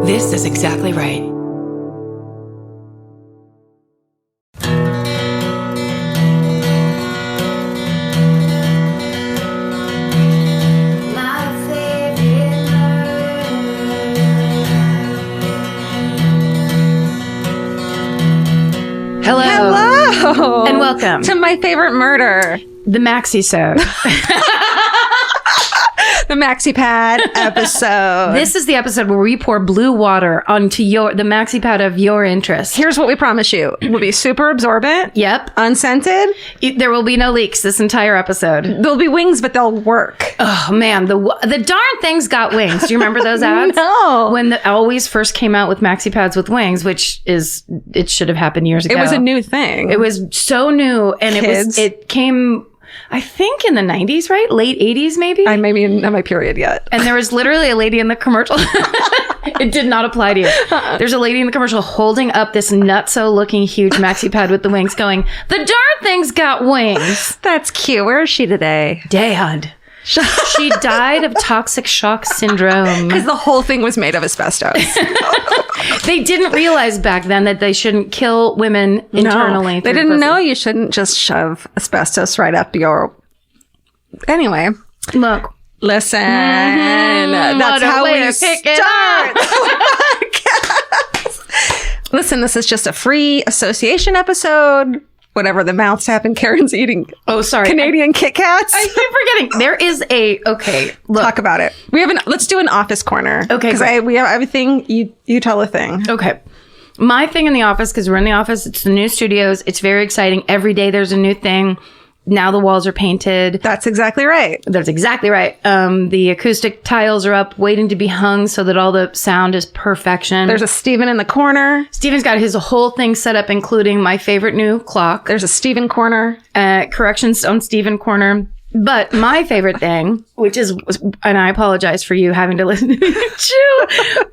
This is exactly right. Hello. And welcome to my favorite murder, the Maxi-sode. the Maxi Pad episode. This is the episode where we pour blue water onto the Maxi Pad of your interest. Here's what we promise you. It will be super absorbent. Yep. Unscented. There will be no leaks this entire episode. There'll be wings, but they'll work. Oh, man. The darn thing's got wings. Do you remember those ads? No. When the Always first came out with Maxi Pads with wings, it should have happened years ago. It was a new thing. It was so new. And it came, I think, in the 90s, right? Late 80s, maybe? I may be in my period yet. And there was literally a lady in the commercial. It did not apply to you. There's a lady in the commercial holding up this nutso-looking huge Maxi Pad with the wings going, the darn thing's got wings. That's cute. Where is she today? Dad. She died of toxic shock syndrome. Because the whole thing was made of asbestos. They didn't realize back then that they shouldn't kill women internally. No, they didn't know you shouldn't just shove asbestos right up your... Anyway. Look. Listen. That's how we start. Listen, this is just a free association episode. Whatever the mouths happen, Karen's eating. Oh, sorry. Canadian Kit Kats. I keep forgetting. There is okay. Look. Talk about it. Let's do an office corner. Okay. Because we have everything. You tell a thing. Okay. My thing in the office, because we're in the office, it's the new studios. It's very exciting. Every day there's a new thing. Now the walls are painted. That's exactly right. That's exactly right. The acoustic tiles are up, waiting to be hung so that all the sound is perfection. There's a Steven in the corner. Steven's got his whole thing set up, including my favorite new clock. There's a Steven corner. Corrections on Steven corner. But my favorite thing, which is, and I apologize for you having to listen to me chew,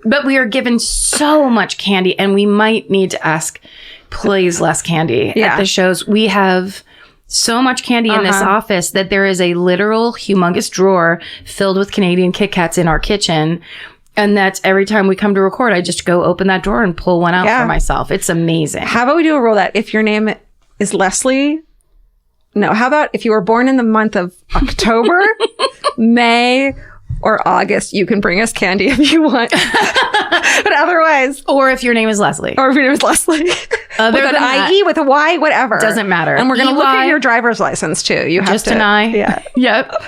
but we are given so much candy, and we might need to ask, please, less candy at the shows. We have so much candy in this office that there is a literal humongous drawer filled with Canadian Kit Kats in our kitchen. And that's every time we come to record, I just go open that drawer and pull one out for myself. It's amazing. How about we do a rule that if your name is Leslie... No, how about if you were born in the month of October, May, or August, you can bring us candy if you want. But otherwise... Or if your name is Leslie. Or if your name is Leslie. Other with than an IE, with a Y, whatever. Doesn't matter. And we're going to look at your driver's license, too. You have just to... an I? Yeah. Yep.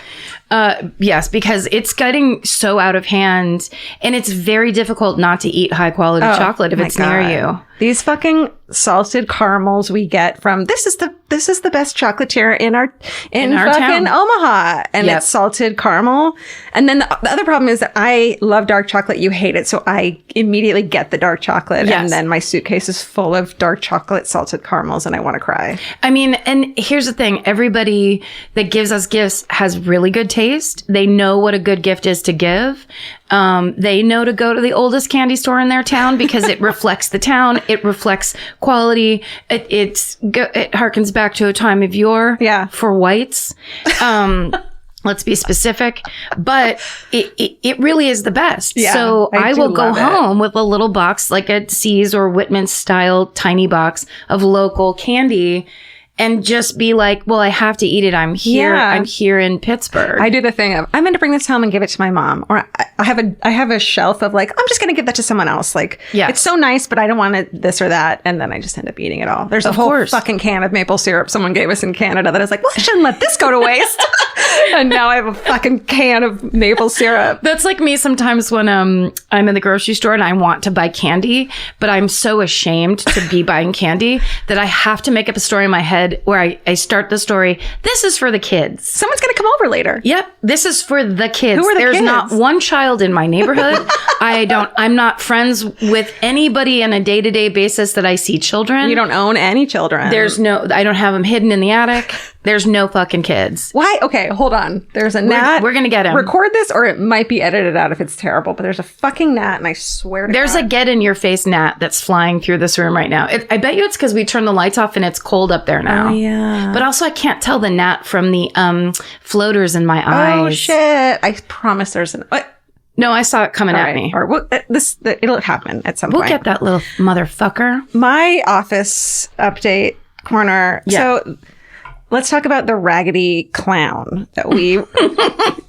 Yes, because it's getting so out of hand, and it's very difficult not to eat high quality chocolate if it's near you. These fucking salted caramels we get from this is the best chocolatier in fucking town. Omaha, and it's salted caramel. And then the other problem is that I love dark chocolate. You hate it, so I immediately get the dark chocolate, and then my suitcase is full of dark chocolate salted caramels, and I want to cry. I mean, and here's the thing: everybody that gives us gifts has really good taste. They know what a good gift is to give. They know to go to the oldest candy store in their town because it reflects the town. It reflects quality. It harkens back to a time of yore for whites. Let's be specific, but it really is the best. Yeah, so I will go home with a little box, like a See's or Whitman style tiny box of local candy, and just be like, well, I have to eat it. I'm here. Yeah. I'm here in Pittsburgh. I do the thing of, I'm going to bring this home and give it to my mom. Or I have a shelf of like, I'm just going to give that to someone else. Like, it's so nice, but I don't want it, this or that. And then I just end up eating it all. There's a whole fucking can of maple syrup someone gave us in Canada that I was like, well, I shouldn't let this go to waste. And now I have a fucking can of maple syrup. That's like me sometimes when I'm in the grocery store and I want to buy candy, but I'm so ashamed to be buying candy that I have to make up a story in my head where I start the story. This is for the kids. Someone's going to come over later. Yep. This is for the kids. Who are the There's kids? not one child in my neighborhood. I'm not friends with anybody on a day-to-day basis that I see children. You don't own any children. I don't have them hidden in the attic. There's no fucking kids. Why? Okay, hold on. There's a gnat. We're going to get him. Record this or it might be edited out if it's terrible, but there's a fucking gnat and I swear to God. There's a get-in-your-face gnat that's flying through this room right now. I bet you it's because we turned the lights off and it's cold up there now. Oh, yeah. But also I can't tell the gnat from the floaters in my eyes. Oh, shit. I promise there's an... What? No, I saw it coming at me. Or it'll happen at some point. We'll get that little motherfucker. My office update corner. Yeah. So let's talk about the raggedy clown that we...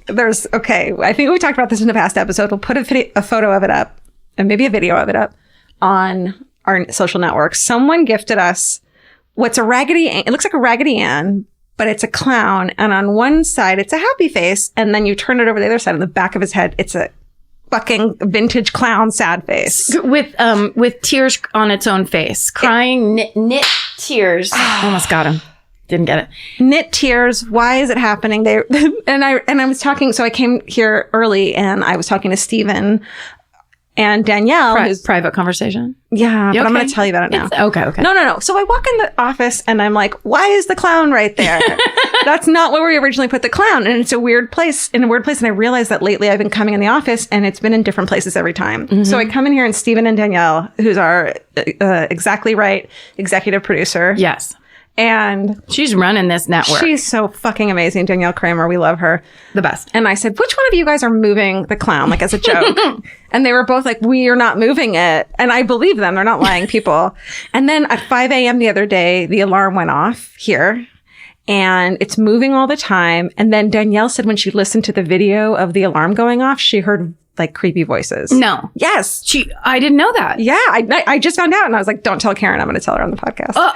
I think we talked about this in the past episode. We'll put a photo of it up, and maybe a video of it up on our social networks. Someone gifted us what's a Raggedy Ann. It looks like a Raggedy Ann, but it's a clown. And on one side, it's a happy face. And then you turn it over the other side, on the back of his head, it's a fucking vintage clown sad face. With tears on its own face. Crying, knit tears. Almost got him. Didn't get it. Knit tears. Why is it happening? And I was talking, so I came here early and I was talking to Stephen and Danielle. Private conversation? Yeah, but I'm going to tell you about it now. Okay. No. So I walk in the office and I'm like, why is the clown right there? That's not where we originally put the clown. And it's a weird place. And I realized that lately I've been coming in the office and it's been in different places every time. Mm-hmm. So I come in here and Stephen and Danielle, who's our Exactly Right executive producer. Yes. And she's running this network. She's so fucking amazing. Danielle Kramer. We love her. The best. And I said, which one of you guys are moving the clown? Like as a joke. And they were both like, we are not moving it. And I believe them. They're not lying people. And then at 5 a.m. the other day, the alarm went off here and it's moving all the time. And then Danielle said when she listened to the video of the alarm going off, she heard like creepy voices. No. Yes. I didn't know that. Yeah. I just found out and I was like, don't tell Karen. I'm going to tell her on the podcast.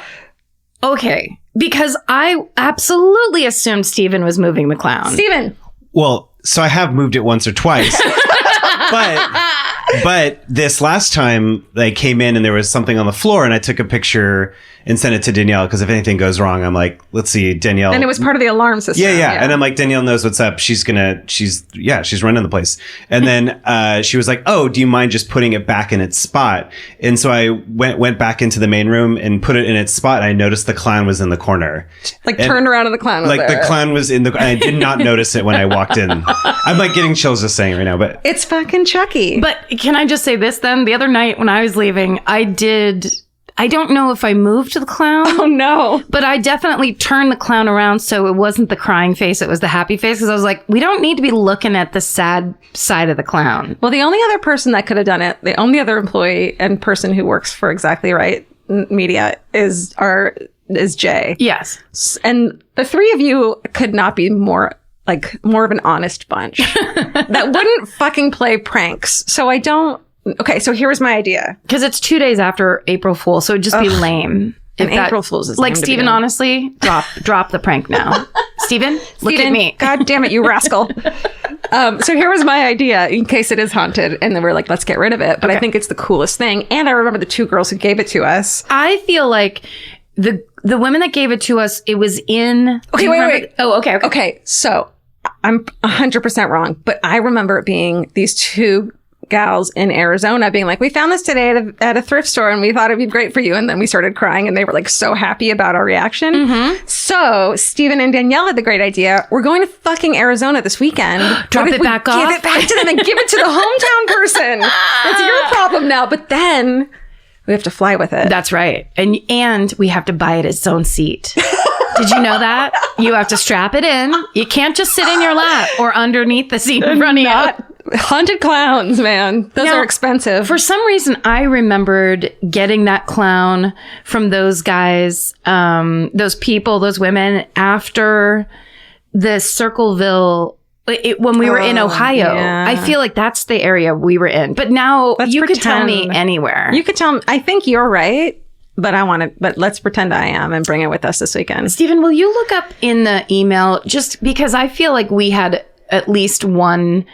Okay, because I absolutely assumed Stephen was moving the clown. Stephen! Well, so I have moved it once or twice. But this last time they came in and there was something on the floor and I took a picture and sent it to Danielle because if anything goes wrong, I'm like, let's see, Danielle. And it was part of the alarm system. Yeah. And I'm like, Danielle knows what's up. She's running the place. And then she was like, oh, do you mind just putting it back in its spot? And so I went back into the main room and put it in its spot. And I noticed the clown was in the corner. Turned around and the clown was like there. The clown was in I did not notice it when I walked in. I'm like getting chills just saying it right now, but it's fucking Chucky. But can I just say this then? The other night when I was leaving, I don't know if I moved the clown. Oh, no. But I definitely turned the clown around so it wasn't the crying face, it was the happy face. Because I was like, we don't need to be looking at the sad side of the clown. Well, the only other person that could have done it, the only other employee and person who works for Exactly Right Media is Jay. Yes. And the three of you could not be more of an honest bunch that wouldn't fucking play pranks. So I don't... Okay, so here's my idea. Because it's 2 days after April Fool's, so it'd just be lame. And April Fool's is like Stephen, honestly, drop the prank now. Stephen, look at me. God damn it, you rascal. So here was my idea in case it is haunted. And then we're like, let's get rid of it. But I think it's the coolest thing. And I remember the two girls who gave it to us. I feel like the women that gave it to us, it was in... Okay, wait. Oh, okay. Okay, so I'm 100% wrong. But I remember it being these two gals in Arizona being like, we found this today at a thrift store and we thought it'd be great for you. And then we started crying and they were like so happy about our reaction. Mm-hmm. So Stephen and Danielle had the great idea. We're going to fucking Arizona this weekend. Drop it back off. Give it back to them and give it to the hometown person. That's your problem now. But then we have to fly with it. That's right. And we have to buy it its own seat. Did you know that? You have to strap it in. You can't just sit in your lap or underneath the seat in front of you. Haunted clowns, man. Those are expensive. For some reason, I remembered getting that clown from those guys, those people, those women after the Circleville, when we were in Ohio. Yeah. I feel like that's the area we were in. But now you could tell me anywhere. You could tell me. I think you're right. But let's pretend I am and bring it with us this weekend. Stephen, will you look up in the email just because I feel like we had at least one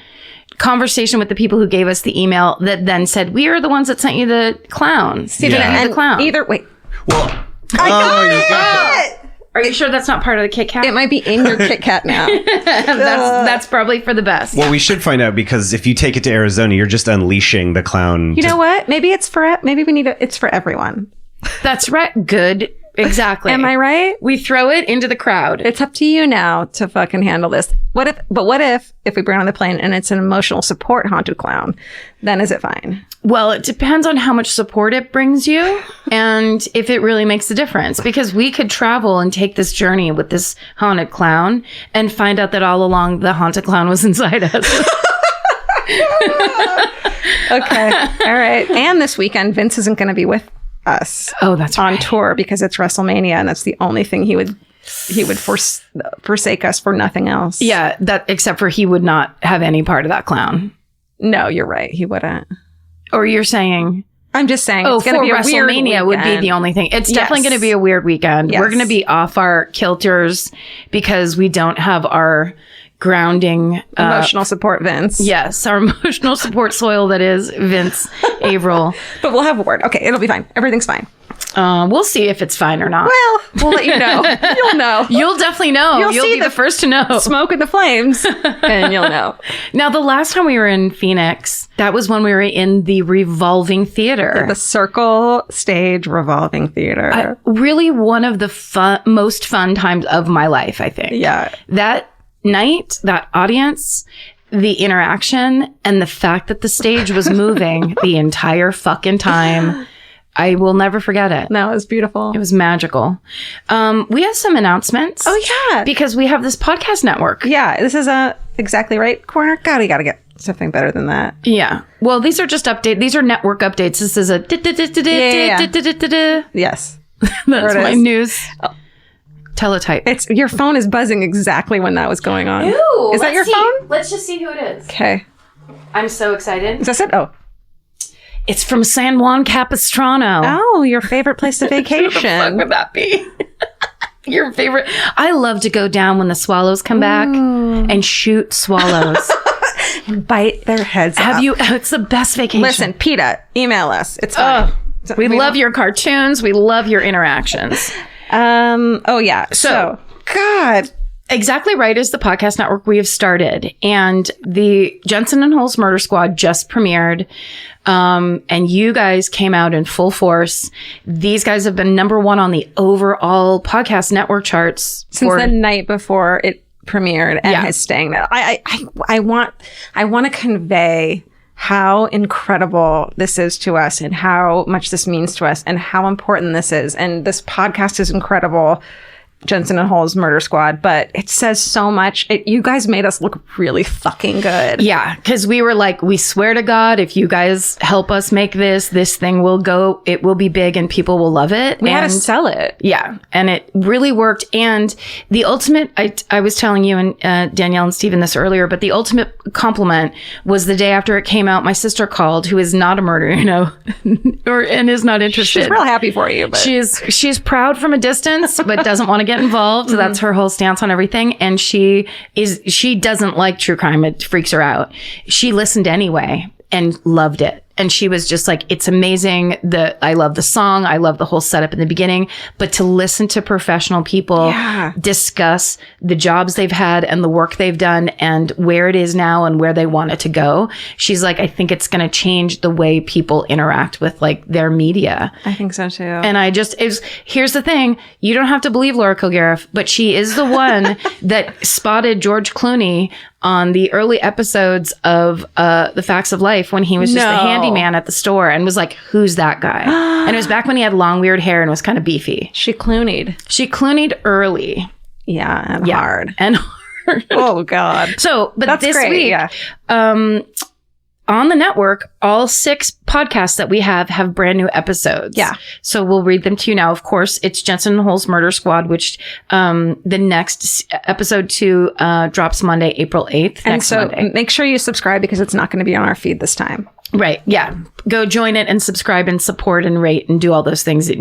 conversation with the people who gave us the email that then said, we are the ones that sent you the clown. Stephen, and the clown. Well, I got it! Are you sure that's not part of the Kit Kat? It might be in your Kit Kat now. That's probably for the best. Well, we should find out because if you take it to Arizona, you're just unleashing the clown. You know what? Maybe it's for everyone. That's right. Good. Exactly. Am I right? We throw it into the crowd. It's up to you now to fucking handle this. What if we bring on the plane and it's an emotional support haunted clown? Then is it fine? Well, it depends on how much support it brings you and if it really makes a difference. Because we could travel and take this journey with this haunted clown and find out that all along the haunted clown was inside us. Okay. All right. And this weekend, Vince isn't going to be with us. Oh, that's on right. tour because it's WrestleMania, and that's the only thing he would forsake us for nothing else. Yeah, that except for he would not have any part of that clown. No, you're right. He wouldn't. Or you're saying... I'm just saying it's going to be a weird WrestleMania would be the only thing. It's definitely going to be a weird weekend. Yes. We're going to be off our kilters because we don't have our grounding... emotional support, Vince. Yes, our emotional support soil that is Vince Averill. But we'll have a word. Okay, it'll be fine. Everything's fine. We'll see if it's fine or not. Well, we'll let you know. You'll know. You'll definitely know. You'll be the first to know. Smoke and the flames, and you'll know. Now, the last time we were in Phoenix, that was when we were in the Revolving Theater. The Circle Stage Revolving Theater. Really one of the most fun times of my life, I think. Yeah. That night, that audience, the interaction, and the fact that the stage was moving the entire fucking time. I will never forget it. No, it was beautiful. It was magical. We have some announcements. Oh, yeah. Because we have this podcast network. Yeah, this is a Exactly Right corner. God, we got to get something better than that. Yeah. Well, these are just updates. These are network updates. This is a... Yes. That's my news. Teletype. Your phone is buzzing exactly when that was going on. Ew, is that your phone? Let's just see who it is. Okay. I'm so excited. Is that it? Oh. It's from San Juan Capistrano. Oh, your favorite place to vacation. Who the fuck would that be? Your favorite. I love to go down when the swallows come back and shoot swallows. Bite their heads off. It's the best vacation. Listen, PETA, email us. It's fine. We love your cartoons. We love your interactions. Oh, yeah. So, God. Exactly Right is the podcast network we have started. And the Jensen and Holes Murder Squad just premiered. And you guys came out in full force. These guys have been number one on the overall podcast network charts since the night before it premiered and is staying there. I want to convey how incredible this is to us and how much this means to us and how important this is. And this podcast is incredible. Jensen and Holes Murder Squad, but it says so much. You guys made us look really fucking good. Yeah, because we were like, we swear to God, if you guys help us make this thing will go, it will be big and people will love it. We had to sell it. Yeah, and it really worked. And the ultimate, I was telling you and Danielle and Steven this earlier, but the ultimate compliment was the day after it came out, my sister called, who is not a murderer, and is not interested. She's real happy for you. But. She's proud from a distance, but doesn't want to get involved. Mm-hmm. That's her whole stance on everything. And she doesn't like true crime. It freaks her out. She listened anyway and loved it. And she was just like, it's amazing. I love the song. I love the whole setup in the beginning. But to listen to professional people discuss the jobs they've had and the work they've done and where it is now and where they want it to go, she's like, I think it's going to change the way people interact with like their media. I think so too. And here's the thing. You don't have to believe Laura Kilgariff, but she is the one that spotted George Clooney on the early episodes of The Facts of Life when he was just the handyman at the store and was like, who's that guy? And it was back when he had long, weird hair and was kind of beefy. She Clooney'd. She Clooney'd early. Yeah, and hard. And hard. Oh, God. So, but that's this great, week, on the network, all 6 podcasts that we have brand new episodes. Yeah. So we'll read them to you now. Of course, it's Jensen and Holes Murder Squad, which the next episode 2 drops Monday, April 8th. And so make sure you subscribe because it's not going to be on our feed this time. Right. Yeah. Go join it and subscribe and support and rate and do all those things that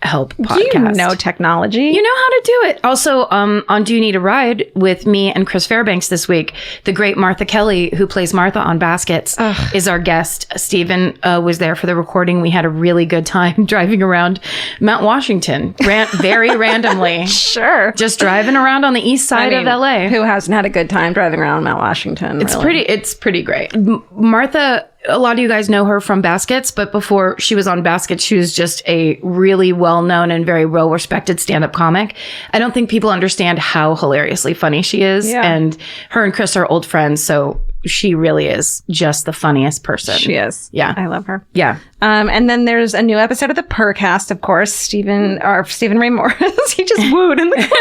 help podcast. You know technology. You know how to do it. Also, on Do You Need a Ride with me and Chris Fairbanks this week, the great Martha Kelly, who plays Martha on Baskets, is our guest. Stephen was there for the recording. We had a really good time driving around Mount Washington, very randomly. Sure. Just driving around on the east side of LA. Who hasn't had a good time driving around Mount Washington? It's pretty great. Martha, a lot of you guys know her from Baskets, but before she was on Baskets, she was just a really well-known and very well-respected stand-up comic. I don't think people understand how hilariously funny she is. Yeah. And her and Chris are old friends, so she really is just the funniest person. She is. Yeah. I love her. Yeah. And then there's a new episode of the Purrcast, of course. Stephen Ray Morris. He just wooed in the corner.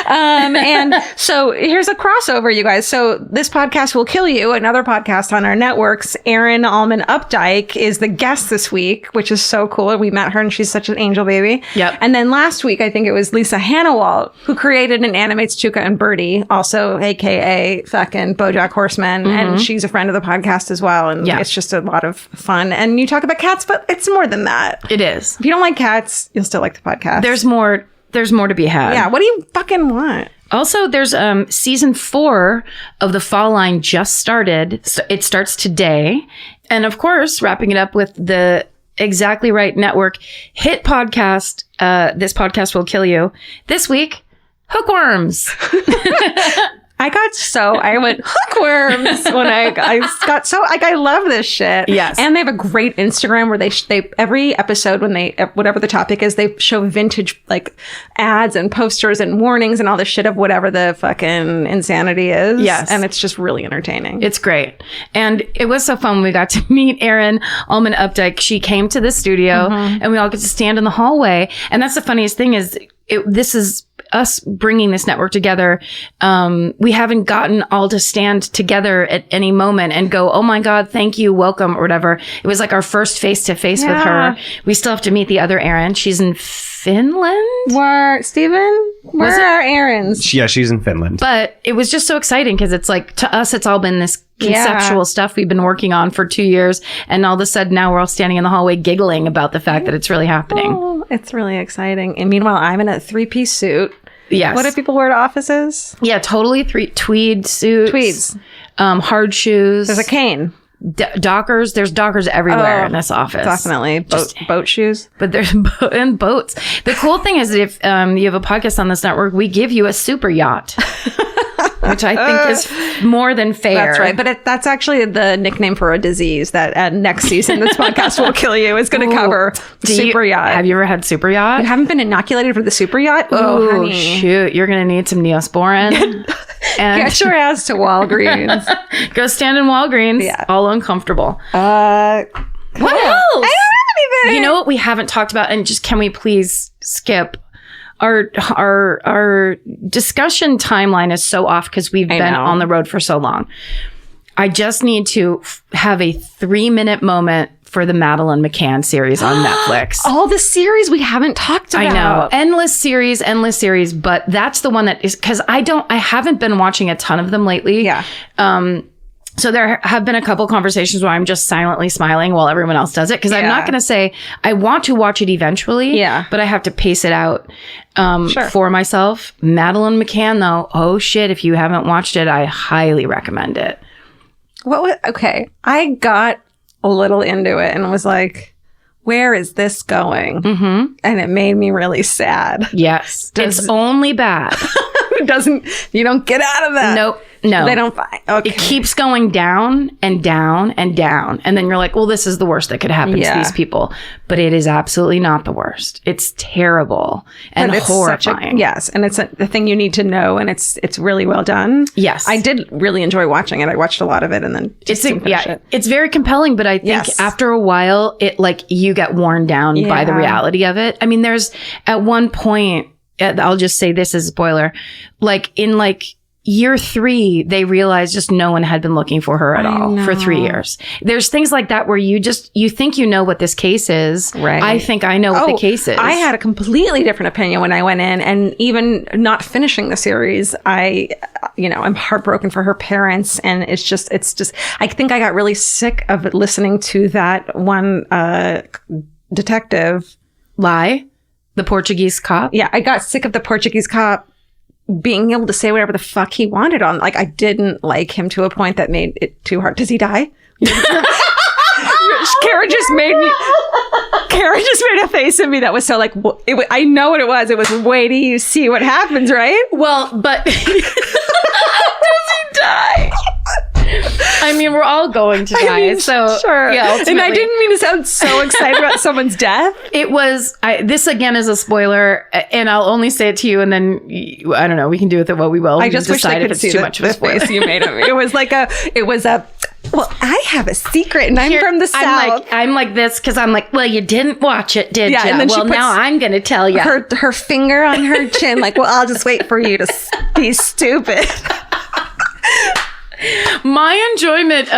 And so here's a crossover, you guys. So this podcast will kill you. Another podcast on our networks. Erin Allman Updike is the guest this week, which is so cool. We met her and she's such an angel baby. Yep. And then last week, I think it was Lisa Hannawalt, who created and animates Chuka and Birdie, also AKA fucking BoJack Horseman. And she's a friend of the podcast as well. And it's just a lot of fun. And you talk about cats, but it's more than that. It is. If you don't like cats, you'll still like the podcast. There's more to be had. Yeah. What do you fucking want? Also, there's season 4 of the Fall Line just started. So it starts today. And of course, wrapping it up with the Exactly Right Network hit podcast, This Podcast Will Kill You. This week, Hookworms. I went hookworms when I got so like, I love this shit. Yes. And they have a great Instagram where they every episode when they, whatever the topic is, they show vintage like ads and posters and warnings and all this shit of whatever the fucking insanity is. Yes. And it's just really entertaining. It's great. And it was so fun when we got to meet Erin Allman Updike. She came to the studio and we all get to stand in the hallway. And that's the funniest thing is this is us bringing this network together. We haven't gotten all to stand together at any moment and go, oh my God, thank you, welcome, or whatever. It was like our first face-to-face with her. We still have to meet the other Erin. She's in Finland. Where are our Erins? Yeah, she's in Finland. But it was just so exciting because it's like, to us, it's all been this conceptual stuff we've been working on for 2 years. And all of a sudden now we're all standing in the hallway giggling about the fact that it's really happening. Oh, it's really exciting. And meanwhile, I'm in a 3-piece suit. Yes. What do people wear to offices? Yeah, totally. Tweed suits. Tweeds. Hard shoes. There's a cane. Dockers. There's dockers everywhere in this office. Definitely. Boat shoes. But there's and boats. The cool thing is that if you have a podcast on this network, we give you a super yacht. Which I think is more than fair. That's right. But that's actually the nickname for a disease that next season this podcast will kill you is going to cover. Super yacht. Have you ever had super yacht? You haven't been inoculated for the super yacht? Oh, honey. Shoot. You're going to need some Neosporin. And get your ass to Walgreens. Go stand in Walgreens. Yeah. All uncomfortable. What else? I don't have anything. You know what we haven't talked about? And just can we please skip? Our discussion timeline is so off because we've been on the road for so long. I just need to have a 3-minute moment for the Madeleine McCann series on Netflix. All the series we haven't talked about. I know. Endless series. But that's the one that is, because I haven't been watching a ton of them lately. Yeah. So there have been a couple conversations where I'm just silently smiling while everyone else does it. Because I'm not going to say I want to watch it eventually. Yeah. But I have to pace it out for myself. Madeleine McCann, though, oh shit, if you haven't watched it, I highly recommend it. Okay. I got a little into it and was like, where is this going? Mm-hmm. And it made me really sad. Yes. It's only bad. You don't get out of that. Nope. No. They don't find. Okay. It keeps going down and down and down. And then you're like, well, this is the worst that could happen to these people. But it is absolutely not the worst. It's terrible and horrifying. Yes. And it's the thing you need to know. And it's really well done. Yes. I did really enjoy watching it. I watched a lot of it and then it's very compelling. But I think after a while, it like you get worn down by the reality of it. I mean, there's at one point, I'll just say this as a spoiler, like in like year 3, they realized just no one had been looking for her at all for 3 years. There's things like that where you think you know what this case is. Right. I think I know what the case is. I had a completely different opinion when I went in, and even not finishing the series, I'm heartbroken for her parents, and it's just, I think I got really sick of listening to that one detective lie. The Portuguese cop? Yeah, I got sick of the Portuguese cop being able to say whatever the fuck he wanted on. Like, I didn't like him to a point that made it too hard. Does he die? Karen just made a face at me that was so like, I know what it was. It was, wait till you see what happens, right? Well, but does he die? I mean, we're all going to die. Sure. Yeah, and I didn't mean to sound so excited about someone's death. It was, this again is a spoiler, and I'll only say it to you, and then, I don't know, we can do with it what we will. I just wish I could see too much of a face you made of me. It was like Well, I have a secret, and I'm from the South. I'm like this because I'm like, well, you didn't watch it, did you? And then well, now I'm going to tell you. Her finger on her chin, like, well, I'll just wait for you to be stupid. My enjoyment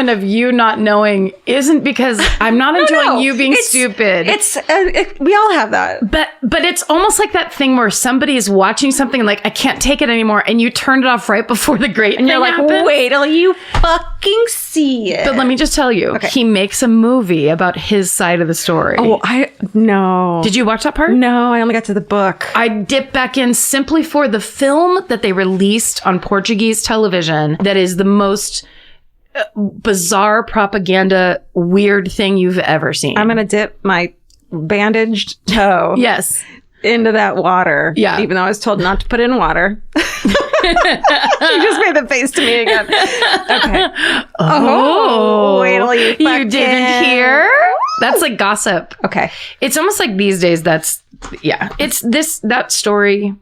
of you not knowing isn't because I'm not enjoying you being stupid. We all have that. But it's almost like that thing where somebody is watching something and like, I can't take it anymore. And you turned it off right before the great thing you're like, happens. wait till you fucking see it. But let me just tell you, he makes a movie about his side of the story. Oh, no. Did you watch that part? No, I only got to the book. I dipped back in simply for the film that they released on Portuguese television that is the most bizarre propaganda weird thing you've ever seen. I'm gonna dip my bandaged toe into that water, even though I was told not to put it in water. She just made the face to me again. Okay. Wait till you didn't hear? That's like gossip. Okay. It's almost like these days it's that story.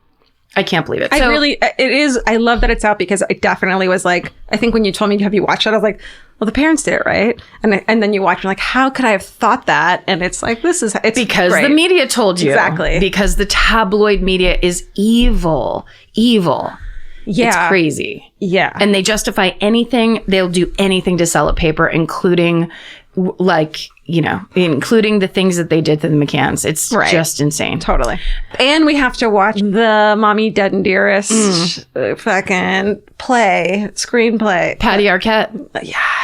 I can't believe it. It is. I love that it's out because I definitely was like, I think when you told me, have you watched it? I was like, well, the parents did it, right? And then you watch, you're like, how could I have thought that? And it's like, it's because great. The media told you. Exactly. Because the tabloid media is evil. Yeah. It's crazy. Yeah. And they justify anything. They'll do anything to sell a paper, including including the things that they did to the McCanns. It's just insane. Totally. And we have to watch the Mommy Dead and Dearest fucking screenplay. Patty Arquette.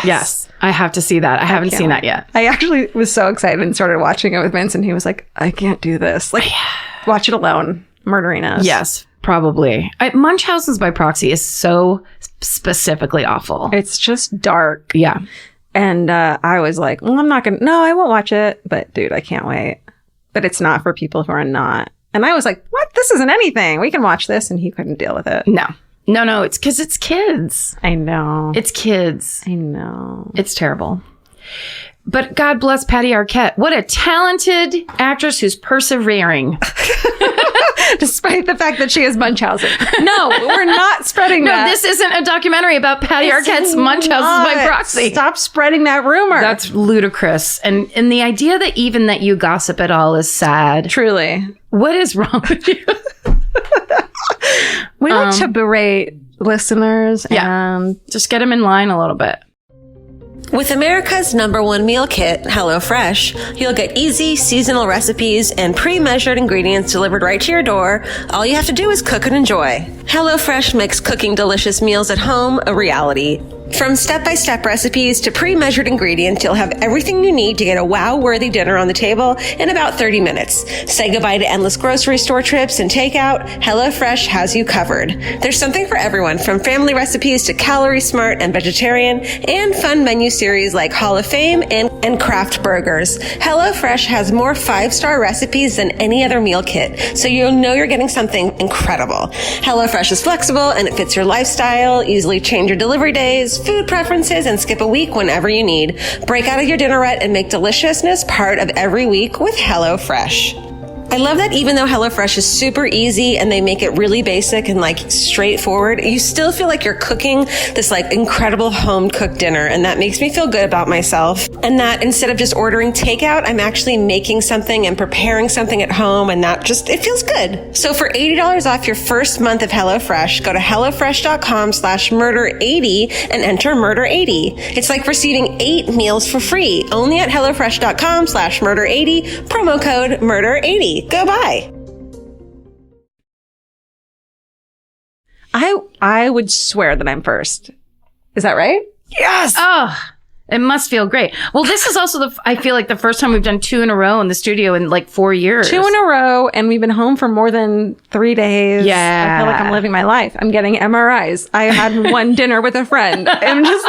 Yes. I have to see that. I haven't seen that yet. I actually was so excited and started watching it with Vince, and he was like, I can't do this. Like, watch it alone. Murdering us. Yes. Probably. Munchausen's by proxy is so specifically awful. It's just dark. Yeah. And I was like, well, I won't watch it. But dude, I can't wait. But it's not for people who are not. And I was like, what? This isn't anything. We can watch this. And he couldn't deal with it. No. It's because it's kids. I know. It's kids. I know. It's terrible. But God bless Patty Arquette. What a talented actress who's persevering. Despite the fact that she has Munchausen. No, we're not spreading that. No, this isn't a documentary about Patty Arquette's Munchausen by proxy. Stop spreading that rumor. That's ludicrous. And the idea that even that you gossip at all is sad. Truly. What is wrong with you? We like to berate listeners and just get them in line a little bit. With America's #1 meal kit, HelloFresh, you'll get easy, seasonal recipes and pre-measured ingredients delivered right to your door. All you have to do is cook and enjoy. HelloFresh makes cooking delicious meals at home a reality. From step-by-step recipes to pre-measured ingredients, you'll have everything you need to get a wow-worthy dinner on the table in about 30 minutes. Say goodbye to endless grocery store trips and takeout. HelloFresh has you covered. There's something for everyone, from family recipes to calorie smart and vegetarian, and fun menu series like Hall of Fame and craft burgers. HelloFresh has more 5-star recipes than any other meal kit, so you'll know you're getting something incredible. HelloFresh is flexible and it fits your lifestyle. Easily change your delivery days, food preferences, and skip a week whenever you need. Break out of your dinner rut and make deliciousness part of every week with HelloFresh. I love that even though HelloFresh is super easy and they make it really basic and straightforward, you still feel like you're cooking this incredible home cooked dinner. And that makes me feel good about myself. And that instead of just ordering takeout, I'm actually making something and preparing something at home. And it feels good. So for $80 off your first month of HelloFresh, go to HelloFresh.com/murder80 and enter murder80. It's like receiving 8 meals for free only at HelloFresh.com/murder80, promo code murder80. Go buy. I would swear that I'm first. Is that right? Yes. Oh, it must feel great. Well, this is also I feel like the first time we've done 2 in a row in the studio in 4 years. 2 in a row, and we've been home for more than 3 days. Yeah. I feel like I'm living my life. I'm getting MRIs. I had one dinner with a friend. I'm just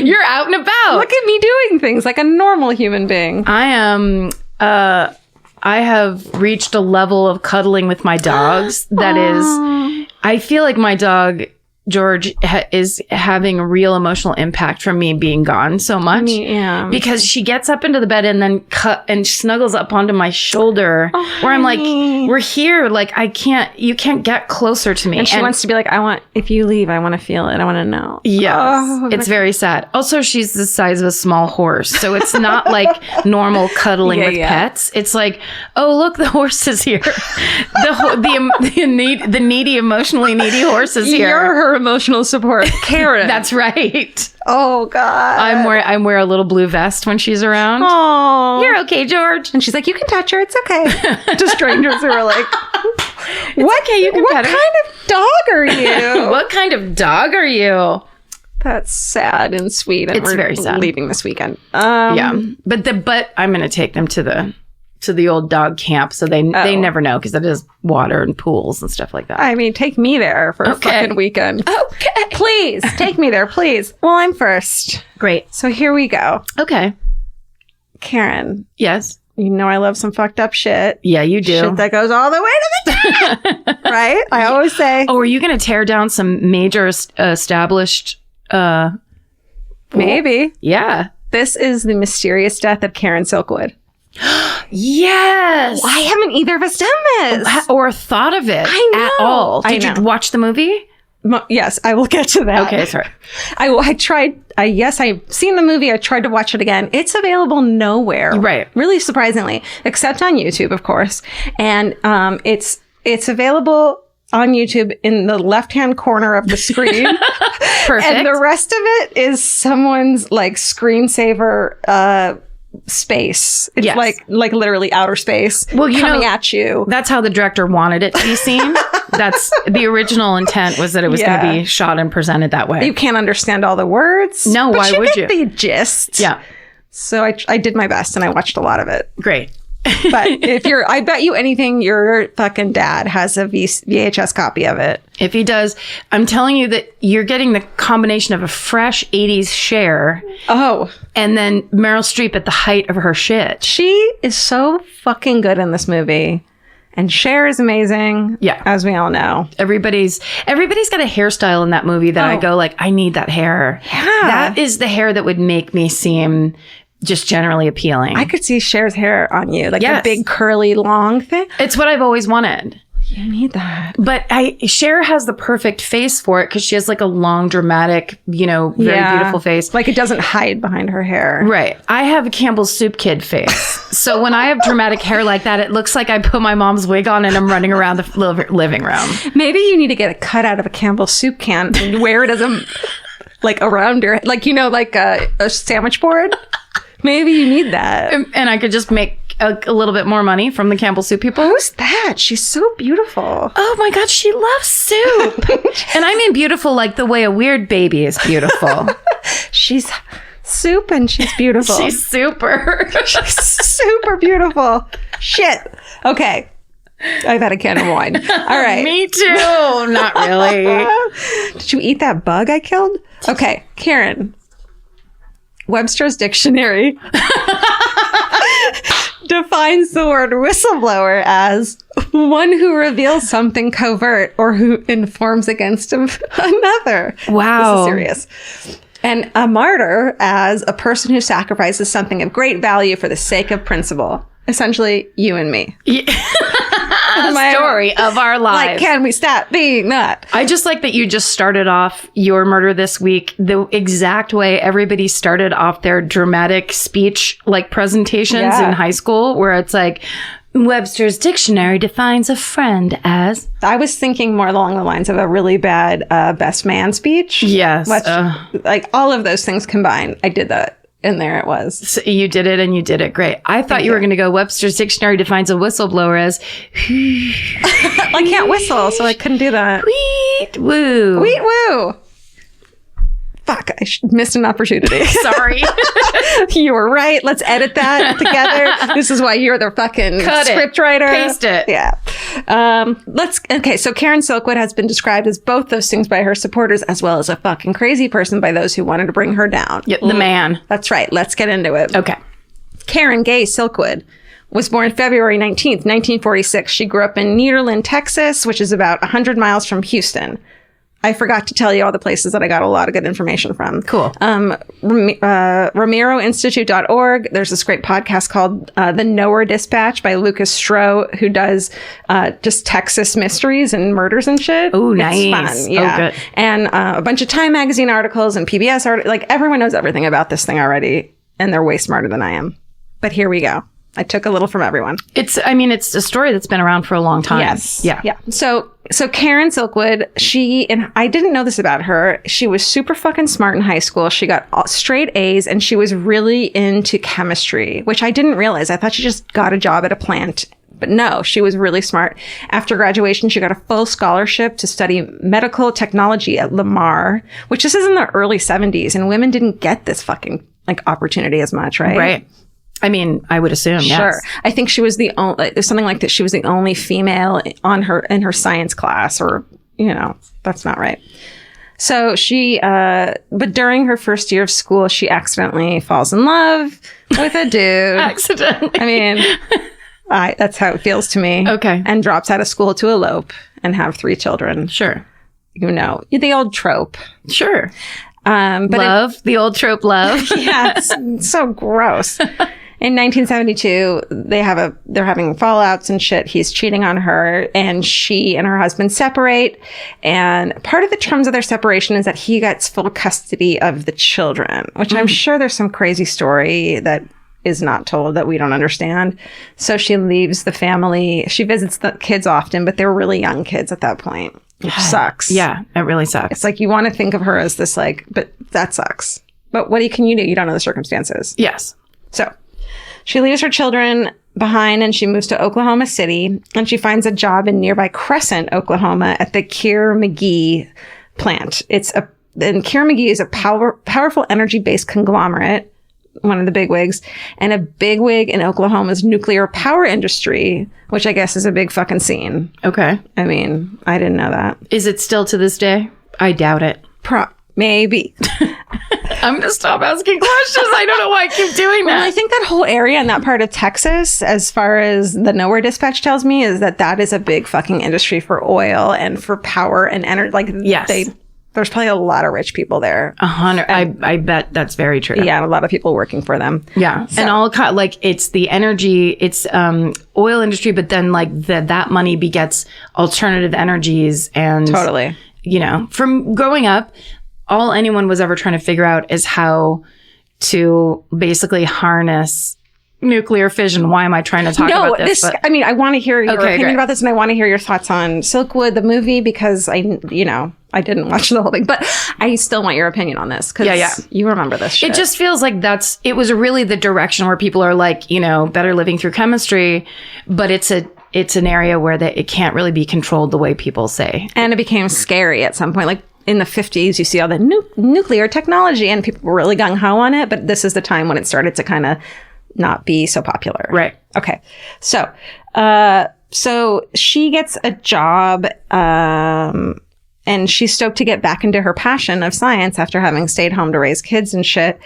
you're out and about. Look at me doing things like a normal human being. I am, I have reached a level of cuddling with my dogs that is, I feel like my dog George is having a real emotional impact from me being gone so much. Yeah. Because she gets up into the bed and then snuggles up onto my shoulder where I'm like, we're here. Like, you can't get closer to me. And she wants to be like, if you leave, I want to feel it. I want to know. Yes. It's very sad. Also, she's the size of a small horse. So it's not like normal cuddling with pets. It's like, oh, look, the horse is here. The needy, emotionally needy horse is here. You're her emotional support, Karen. That's right. Oh God. I wear a little blue vest when she's around. Oh, you're okay, George. And she's like, you can touch her. It's okay. To strangers who are like, what? Okay, you can pet her. What kind of dog are you? What kind of dog are you? That's sad and sweet. And it's very sad. Leaving this weekend. Yeah, but I'm going to take them to the old dog camp, so they never know, because it is water and pools and stuff like that. I mean, take me there for a fucking weekend. Okay. Please, take me there, please. Well, I'm first. Great. So here we go. Okay. Karen. Yes? You know I love some fucked up shit. Yeah, you do. Shit that goes all the way to the top. Right? I always say. Oh, are you going to tear down some major established... Maybe. Yeah. This is the mysterious death of Karen Silkwood. Yes. Why haven't either of us done this? Or thought of it at all? Did you watch the movie? Yes, I will get to that. Okay, sorry. I tried. I've seen the movie. I tried to watch it again. It's available nowhere. Right. Really surprisingly, except on YouTube, of course. And it's available on YouTube in the left-hand corner of the screen. Perfect. And the rest of it is someone's like screensaver space. It's like literally outer space coming at you. That's how the director wanted it to be seen. That's the original intent, was that it was going to be shot and presented that way. You can't understand all the words. No, but why would you? The gist. Yeah. So I did my best and I watched a lot of it. Great. But I bet you anything your fucking dad has a VHS copy of it. If he does, I'm telling you that you're getting the combination of a fresh 80s Cher. Oh. And then Meryl Streep at the height of her shit. She is so fucking good in this movie. And Cher is amazing. Yeah. As we all know. Everybody's got a hairstyle in that movie that I go like, I need that hair. Yeah. That is the hair that would make me seem just generally appealing. I could see Cher's hair on you. Like a big curly long thing. It's what I've always wanted. You need that. But Cher has the perfect face for it, because she has like a long, dramatic, very beautiful face. Like it doesn't hide behind her hair. Right. I have a Campbell's Soup Kid face. So when I have dramatic hair like that, it looks like I put my mom's wig on and I'm running around the living room. Maybe you need to get a cut out of a Campbell's soup can and wear it as like around your, like, like a sandwich board. Maybe you need that. And I could just make a little bit more money from the Campbell Soup people. Who's that? She's so beautiful. Oh my God, she loves soup. And I mean beautiful like the way a weird baby is beautiful. She's soup and she's beautiful. She's super. She's super beautiful. Shit. Okay. I've had a can of wine. All right. Me too. Not really. Did you eat that bug I killed? Okay. Karen. Webster's Dictionary defines the word whistleblower as one who reveals something covert or who informs against another. Wow. This is serious. And a martyr as a person who sacrifices something of great value for the sake of principle. Essentially, you and me. Yeah. Story of our lives. Like, can we stop being that? I just like that you just started off your murder this week the exact way everybody started off their dramatic speech like presentations in high school, where it's like, Webster's Dictionary defines a friend as... I was thinking more along the lines of a really bad best man speech. Yes. Like all of those things combined. I did that. And there it was. So you did it, and you did it great. I thought you were going to go, Webster's Dictionary defines a whistleblower as... I can't whistle, so I couldn't do that. Weet woo. Weet woo. Fuck, I missed an opportunity. Sorry. You were right. Let's edit that together. This is why you're the fucking script writer. Paste it. Yeah. Okay, so Karen Silkwood has been described as both those things by her supporters, as well as a fucking crazy person by those who wanted to bring her down. Yeah, the man. That's right. Let's get into it. Okay. Karen Gay Silkwood was born February 19th, 1946. She grew up in Nederland, Texas, which is about 100 miles from Houston. forgot to tell you all the places that I got a lot of good information from. Cool. RomeroInstitute.org. There's this great podcast called The Knower Dispatch by Lucas Stroh, who does just Texas mysteries and murders and shit. Oh, nice. It's fun. Yeah. Oh, good. And a bunch of Time Magazine articles and PBS articles. Like, everyone knows everything about this thing already, and they're way smarter than I am. But here we go. I took a little from everyone. It's a story that's been around for a long time. Yes. Yeah. Yeah. So Karen Silkwood, and I didn't know this about her. She was super fucking smart in high school. She got straight A's, and she was really into chemistry, which I didn't realize. I thought she just got a job at a plant. But no, she was really smart. After graduation, she got a full scholarship to study medical technology at Lamar, which this is in the early 70s, and women didn't get this fucking opportunity as much, right? Right. I mean, I would assume, yes. Sure. I think she was the only, there's something like that. She was the only female in her science class, or, that's not right. So but during her first year of school, she accidentally falls in love with a dude. Accidentally. I mean, that's how it feels to me. Okay. And drops out of school to elope and have 3 children. Sure. The old trope. Sure. But the old trope love. Yeah, it's so gross. In 1972, they're having fallouts and shit. He's cheating on her, and she and her husband separate. And part of the terms of their separation is that he gets full custody of the children, which I'm sure there's some crazy story that is not told that we don't understand. So she leaves the family. She visits the kids often, but they're really young kids at that point, which sucks. Yeah, it really sucks. It's like you want to think of her as this, but that sucks. But what can you do? You don't know the circumstances. Yes. So she leaves her children behind, and she moves to Oklahoma City, and she finds a job in nearby Crescent, Oklahoma, at the Kier-McGee plant. And Kier-McGee is a powerful energy-based conglomerate, one of the bigwigs, and a bigwig in Oklahoma's nuclear power industry, which I guess is a big fucking scene. Okay. I mean, I didn't know that. Is it still to this day? I doubt it. Maybe. I'm going to stop asking questions. I don't know why I keep doing that. Well, I think that whole area in that part of Texas, as far as the Nowhere Dispatch tells me, is that is a big fucking industry for oil and for power and energy. Like, yes. There's probably a lot of rich people there. 100. I bet that's very true. Yeah, and a lot of people working for them. Yeah. So. And it's the energy, it's oil industry, but then that money begets alternative energies. And totally. From growing up, all anyone was ever trying to figure out is how to basically harness nuclear fission. Why am I trying to talk about this? I want to hear your opinion about this, and I want to hear your thoughts on Silkwood, the movie, because I didn't watch the whole thing, but I still want your opinion on this, because you remember this shit. It just feels like it was really the direction where people are better living through chemistry, but it's an area where it can't really be controlled the way people say. And it became scary at some point. Like, in the 50s, you see all the nuclear technology, and people were really gung-ho on it, but this is the time when it started to kind of not be so popular. Right. Okay. So she gets a job, and she's stoked to get back into her passion of science after having stayed home to raise kids and shit.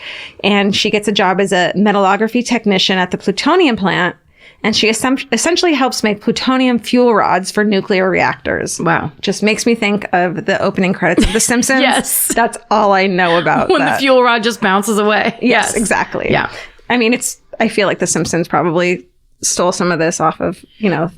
And she gets a job as a metallurgy technician at the plutonium plant. And she essentially helps make plutonium fuel rods for nuclear reactors. Wow. Just makes me think of the opening credits of The Simpsons. Yes. That's all I know about when the fuel rod just bounces away. Yes, exactly. Yeah. I mean, I feel like The Simpsons probably stole some of this off of,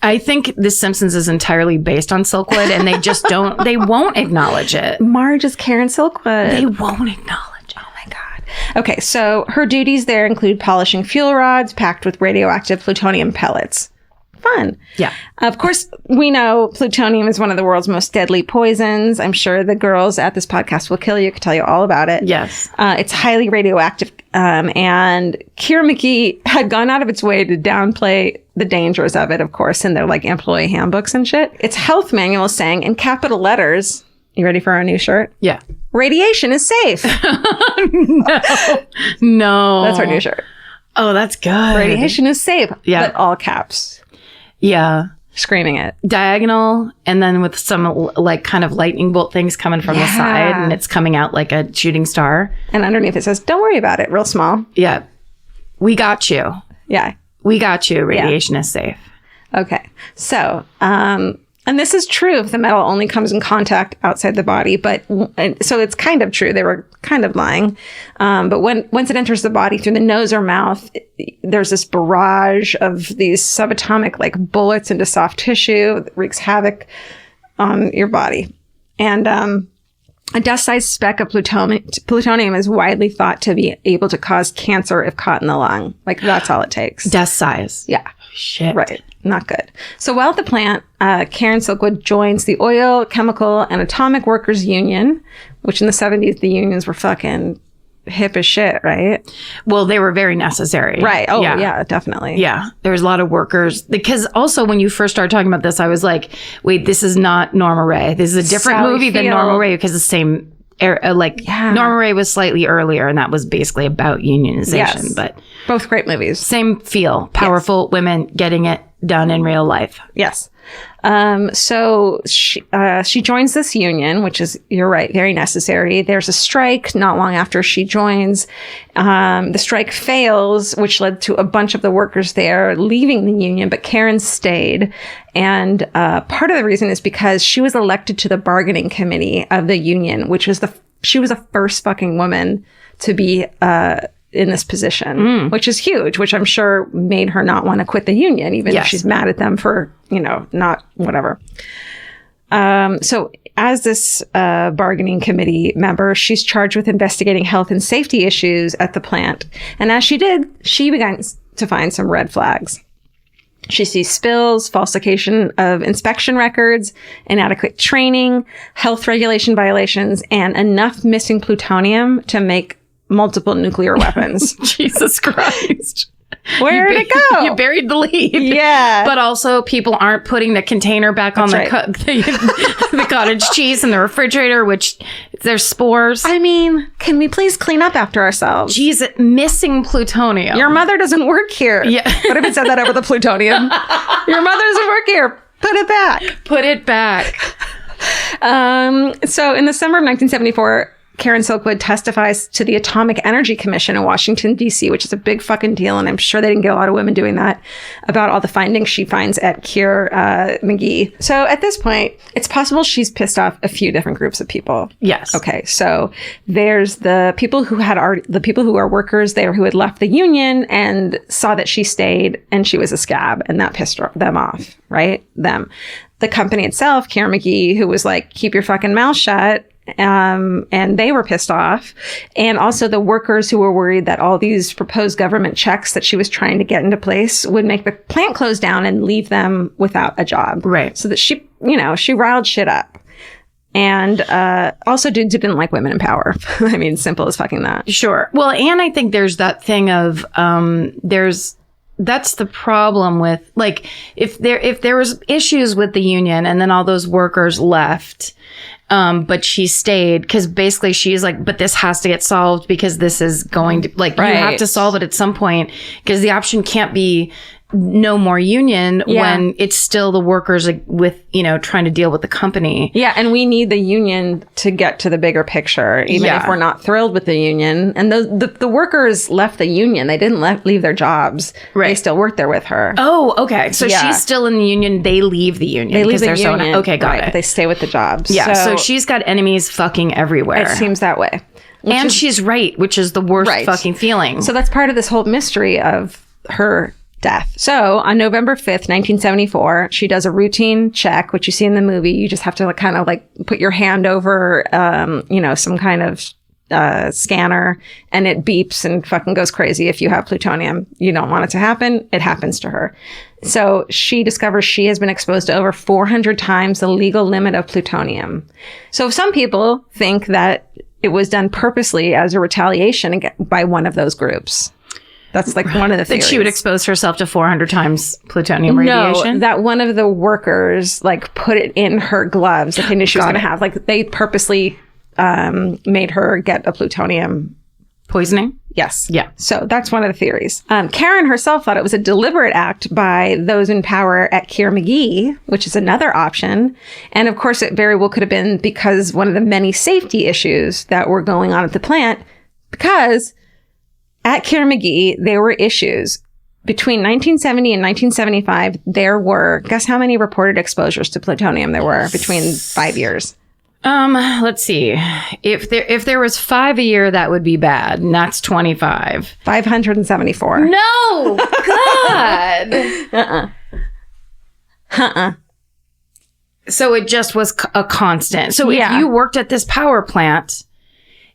I think The Simpsons is entirely based on Silkwood, and they just they won't acknowledge it. Marge is Karen Silkwood. They won't acknowledge it. Oh my God. Okay, so her duties there include polishing fuel rods packed with radioactive plutonium pellets. Fun. Yeah. Of course, we know plutonium is one of the world's most deadly poisons. I'm sure the girls at this podcast will kill you. Could tell you all about it. Yes. It's highly radioactive. And Kier-McGee had gone out of its way to downplay the dangers of it, of course, in their employee handbooks and shit. Its health manual is saying in capital letters, you ready for our new shirt? Yeah. Radiation is safe. No. That's our new shirt. Oh, that's good. Radiation is safe. Yeah. But all caps. Yeah. Screaming it. Diagonal, and then with some kind of lightning bolt things coming from the side, and it's coming out like a shooting star. And underneath it says, don't worry about it, real small. Yeah. We got you. Yeah. We got you. Radiation is safe. Okay. So, And this is true if the metal only comes in contact outside the body. But so it's kind of true. They were kind of lying. But once it enters the body through the nose or mouth, there's this barrage of these subatomic like bullets into soft tissue that wreaks havoc on your body. And a dust-sized speck of plutonium is widely thought to be able to cause cancer if caught in the lung. Like, that's all it takes. Dust size. Yeah. Shit. Right. Not good. So while at the plant, Karen Silkwood joins the Oil, Chemical, and Atomic Workers Union, which in the 70s, the unions were fucking hip as shit, right? Well, they were very necessary. Right. Oh, yeah, definitely. Yeah. There was a lot of workers. Because also when you first started talking about this, I was like, wait, this is not Norma Rae. This is a different movie than Norma Rae because the same era, Norma Rae was slightly earlier and that was basically about unionization. Yes. But both great movies. Same feel. Powerful women getting it done in real life. Yes. So she joins this union, which is, you're right, very necessary. There's a strike not long after she joins. The strike fails, which led to a bunch of the workers there leaving the union, but Karen stayed. And part of the reason is because she was elected to the bargaining committee of the union, which was she was the first fucking woman to be in this position, which is huge, which I'm sure made her not want to quit the union, even if she's mad at them for, not whatever. So as this bargaining committee member, she's charged with investigating health and safety issues at the plant. And as she did, she began to find some red flags. She sees spills, falsification of inspection records, inadequate training, health regulation violations, and enough missing plutonium to make multiple nuclear weapons. Jesus Christ. Where'd it go? You buried the lead. Yeah. But also people aren't putting the container back on the cottage cheese in the refrigerator, which there's spores. I mean, can we please clean up after ourselves? Jesus, missing plutonium. Your mother doesn't work here. Yeah. What if it said that over the plutonium? Your mother doesn't work here. Put it back. Put it back. So in the summer of 1974, Karen Silkwood testifies to the Atomic Energy Commission in Washington, D.C., which is a big fucking deal. And I'm sure they didn't get a lot of women doing that, about all the findings she finds at Keir McGee. So at this point, it's possible she's pissed off a few different groups of people. Yes. Okay. So there's the people who are workers there who had left the union and saw that she stayed and she was a scab, and that pissed them off, right? Them. The company itself, Keir McGee, who was like, keep your fucking mouth shut. And they were pissed off. And also the workers who were worried that all these proposed government checks that she was trying to get into place would make the plant close down and leave them without a job. Right. So that she riled shit up. And also dudes who didn't like women in power. I mean, simple as fucking that. Sure. Well, and I think there's that thing of that's the problem with, like, if there was issues with the union and then all those workers left, but she stayed because basically she's like, but this has to get solved because this is going to, like, right. You have to solve it at some point because the option can't be no more union when it's still the workers with, trying to deal with the company. Yeah. And we need the union to get to the bigger picture, even if we're not thrilled with the union. And the workers left the union. They didn't leave their jobs. Right. They still work there with her. Oh, okay. So she's still in the union. They leave the union. They leave the union. Okay, got it. But they stay with the jobs. Yeah. So she's got enemies fucking everywhere. It seems that way. And she's right, which is the worst fucking feeling. So that's part of this whole mystery of her death. So on November 5th, 1974, she does a routine check, which you see in the movie. You just have to kind of put your hand over, some kind of scanner, and it beeps and fucking goes crazy if you have plutonium. You don't want it to happen. It happens to her. So she discovers she has been exposed to over 400 times the legal limit of plutonium. So some people think that it was done purposely as a retaliation by one of those groups. That's like one of the theories. That she would expose herself to 400 times plutonium radiation? No, that one of the workers put it in her gloves that they knew she was going to have. They purposely made her get a plutonium poisoning. Yes. Yeah. So that's one of the theories. Karen herself thought it was a deliberate act by those in power at Keir McGee, which is another option. And of course, it very well could have been because one of the many safety issues that were going on at the plant, because at Keir McGee, there were issues between 1970 and 1975, there were, guess how many reported exposures to plutonium there were between 5 years? Let's see. If there was 5 a year, that would be bad. And that's 25. 574. No! God! So it just was a constant. So if you worked at this power plant,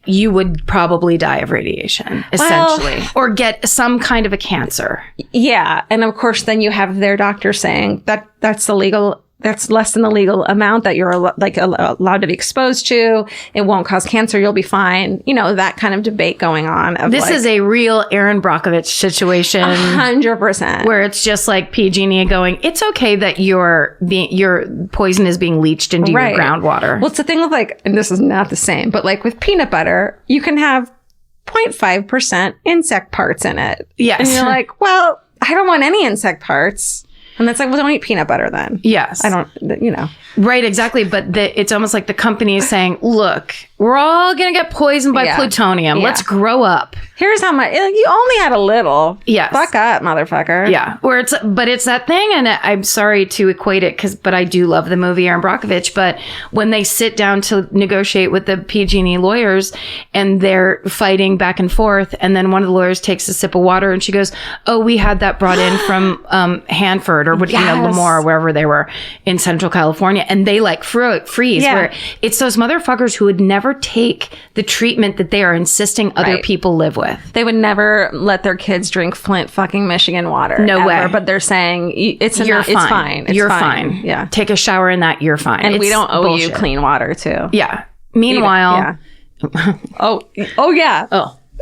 you would probably die of radiation, essentially, or get some kind of a cancer. Yeah. And of course, then you have their doctor saying that's less than the legal amount that you're allowed to be exposed to. It won't cause cancer. You'll be fine. You know, that kind of debate going on. This is a real Aaron Brockovich situation. 100%. Where it's just like PG&E going, it's okay that your poison is being leached into your groundwater. Well, it's the thing with and this is not the same, but with peanut butter, you can have 0.5% insect parts in it. Yes. And you're like, well, I don't want any insect parts. And that's well, don't eat peanut butter then. Yes. I don't, Right, exactly. But it's almost like the company is saying, look, we're all going to get poisoned by plutonium. Yeah. Let's grow up. Here's how much. You only had a little. Yes. Fuck up, motherfucker. Yeah. But it's that thing. And I'm sorry to equate it but I do love the movie Aaron Brockovich. But when they sit down to negotiate with the PG&E lawyers and they're fighting back and forth, and then one of the lawyers takes a sip of water and she goes, oh, we had that brought in from Hanford or Lemoore or wherever they were in Central California. And they freeze where it's those motherfuckers who would never take the treatment that they are insisting other people live with. They would never let their kids drink Flint fucking Michigan water. No way. But they're saying it's fine. You're fine. Yeah. Take a shower in that. You're fine. And we don't owe you clean water too. Yeah. Meanwhile. Oh yeah.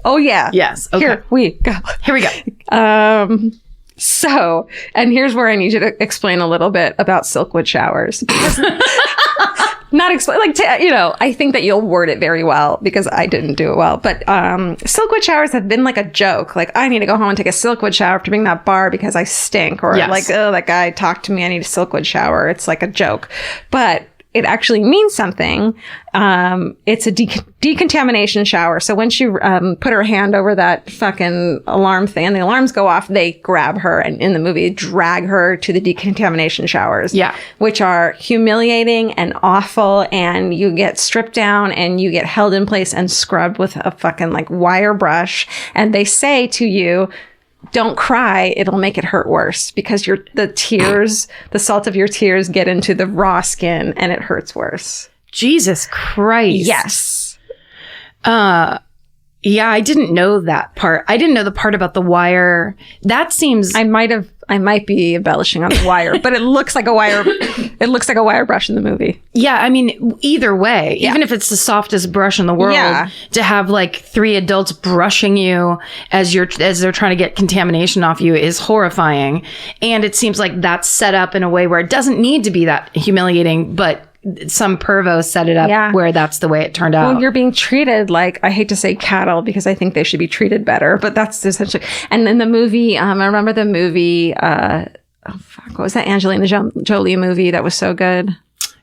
Oh yeah. Yes. Okay. Here we go. So, and here's where I need you to explain a little bit about Silkwood showers. Not explain, I think that you'll word it very well because I didn't do it well. But Silkwood showers have been like a joke. Like, I need to go home and take a Silkwood shower after being that bar because I stink. Or that guy talked to me, I need a Silkwood shower. It's like a joke. But it actually means something. It's a decontamination shower. So when she put her hand over that fucking alarm thing and the alarms go off, they grab her and in the movie drag her to the decontamination showers. Yeah. Which are humiliating and awful, and you get stripped down and you get held in place and scrubbed with a fucking wire brush. And they say to you, don't cry, it'll make it hurt worse because the salt of your tears get into the raw skin and it hurts worse. Jesus Christ. Yes. Yeah, I didn't know that part. I didn't know the part about the wire. That seems... I might be embellishing on the wire, but it looks like a wire. It looks like a wire brush in the movie. Yeah, I mean, either way, even if it's the softest brush in the world, to have 3 adults brushing you as they're trying to get contamination off you is horrifying. And it seems like that's set up in a way where it doesn't need to be that humiliating, but some pervo set it up where that's the way it turned out. Well, you're being treated like, I hate to say cattle because I think they should be treated better, but that's essentially. And then the movie, I remember the movie, what was that Angelina Jolie movie that was so good?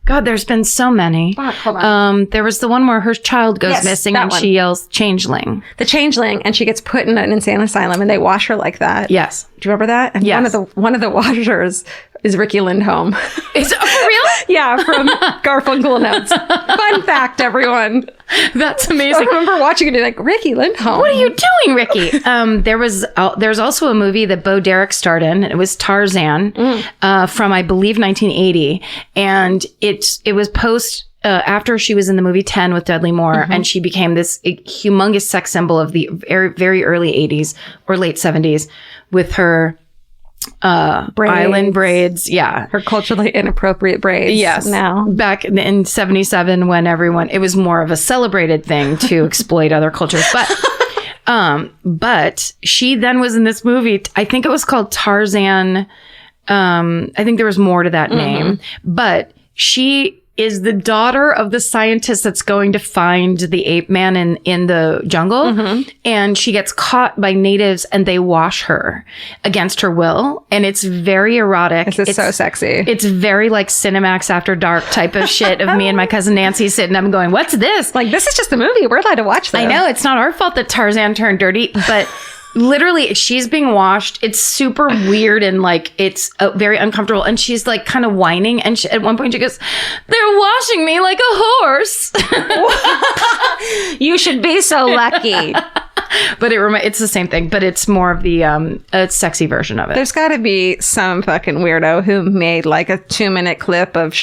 God, there's been so many. Fuck, hold on. There was the one where her child goes missing and she yells changeling. The changeling, and she gets put in an insane asylum and they wash her like that. Yes. Do you remember that? And one of the washers is Ricky Lindholm. Is it for real? Yeah, from Garfunkel Notes. Fun fact, everyone. That's amazing. I remember watching it and like, Ricky Lindholm. What are you doing, Ricky? There's also a movie that Bo Derek starred in. It was Tarzan from, I believe, 1980. And it was after she was in the movie 10 with Dudley Moore, and she became this humongous sex symbol of the very, very early 80s or late 70s with her island braids. Yeah. Her culturally inappropriate braids. Yes. Now. Back in 77 when it was more of a celebrated thing to exploit other cultures. But she then was in this movie. I think it was called Tarzan. I think there was more to that name, but she is the daughter of the scientist that's going to find the ape man in the jungle. And she gets caught by natives and they wash her against her will. And it's very erotic. It's so sexy. It's very like Cinemax After Dark type of shit of me and my cousin Nancy sitting up and going, what's this? Like, this is just a movie. We're allowed to watch this. I know. It's not our fault that Tarzan turned dirty, but literally, she's being washed. It's super weird and like it's very uncomfortable. And she's like kind of whining. And at one point she goes, "They're washing me like a horse." You should be so lucky. But it's the same thing, but it's more of the sexy version of it. There's got to be some fucking weirdo who made like a 2-minute clip of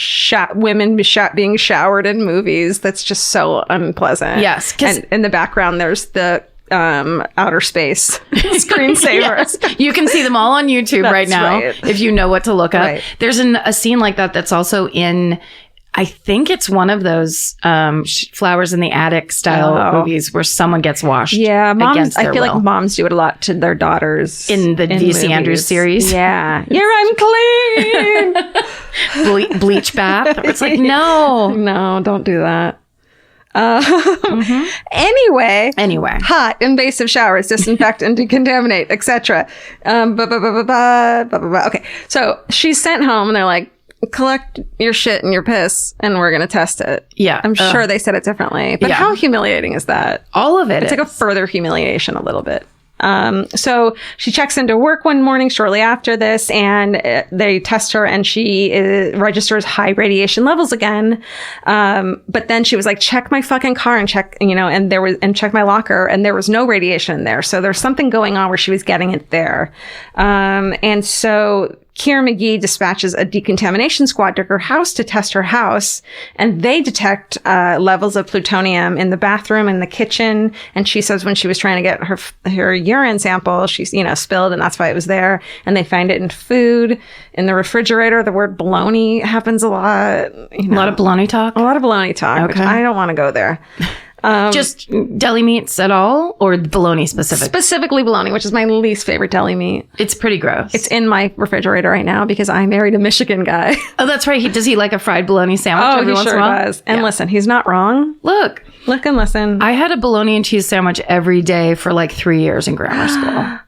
women being showered in movies. That's just so unpleasant. Yes, and in the background there's the outer space screensaver. Yes. You can see them all on YouTube right now if you know what to look up. Right. There's a scene like that's also in, I think it's one of those Flowers in the Attic style movies where someone gets washed. Yeah, moms. I feel like moms do it a lot to their daughters in the V.C. Andrews series. Yeah, you're unclean. Bleach bath. It's like no, don't do that. Anyway, hot invasive showers, disinfect and decontaminate, etc. Okay, so she's sent home, and they're like, collect your shit and your piss and we're gonna test it. Yeah, I'm sure they said it differently, but how humiliating is that? All of it. It's like a further humiliation a little bit. So she checks into work one morning shortly after this, and they test her, and she registers high radiation levels again. But then she was like, check my fucking car and check, and check my locker, and there was no radiation in there. So there's something going on where she was getting it there. And so Keira McGee dispatches a decontamination squad to her house to test her house, and they detect levels of plutonium in the bathroom and the kitchen. And she says when she was trying to get her urine sample, she's spilled, and that's why it was there. And they find it in food, in the refrigerator. The word baloney happens a lot. A lot of baloney talk. A lot of baloney talk. Okay. I don't want to go there. Just deli meats at all, or bologna specific? Specifically bologna, which is my least favorite deli meat. It's pretty gross. It's in my refrigerator right now because I married a Michigan guy. Oh, that's right. Does he like a fried bologna sandwich every once in a while? Does. And listen, he's not wrong. Look and listen. I had a bologna and cheese sandwich every day for like 3 years in grammar school.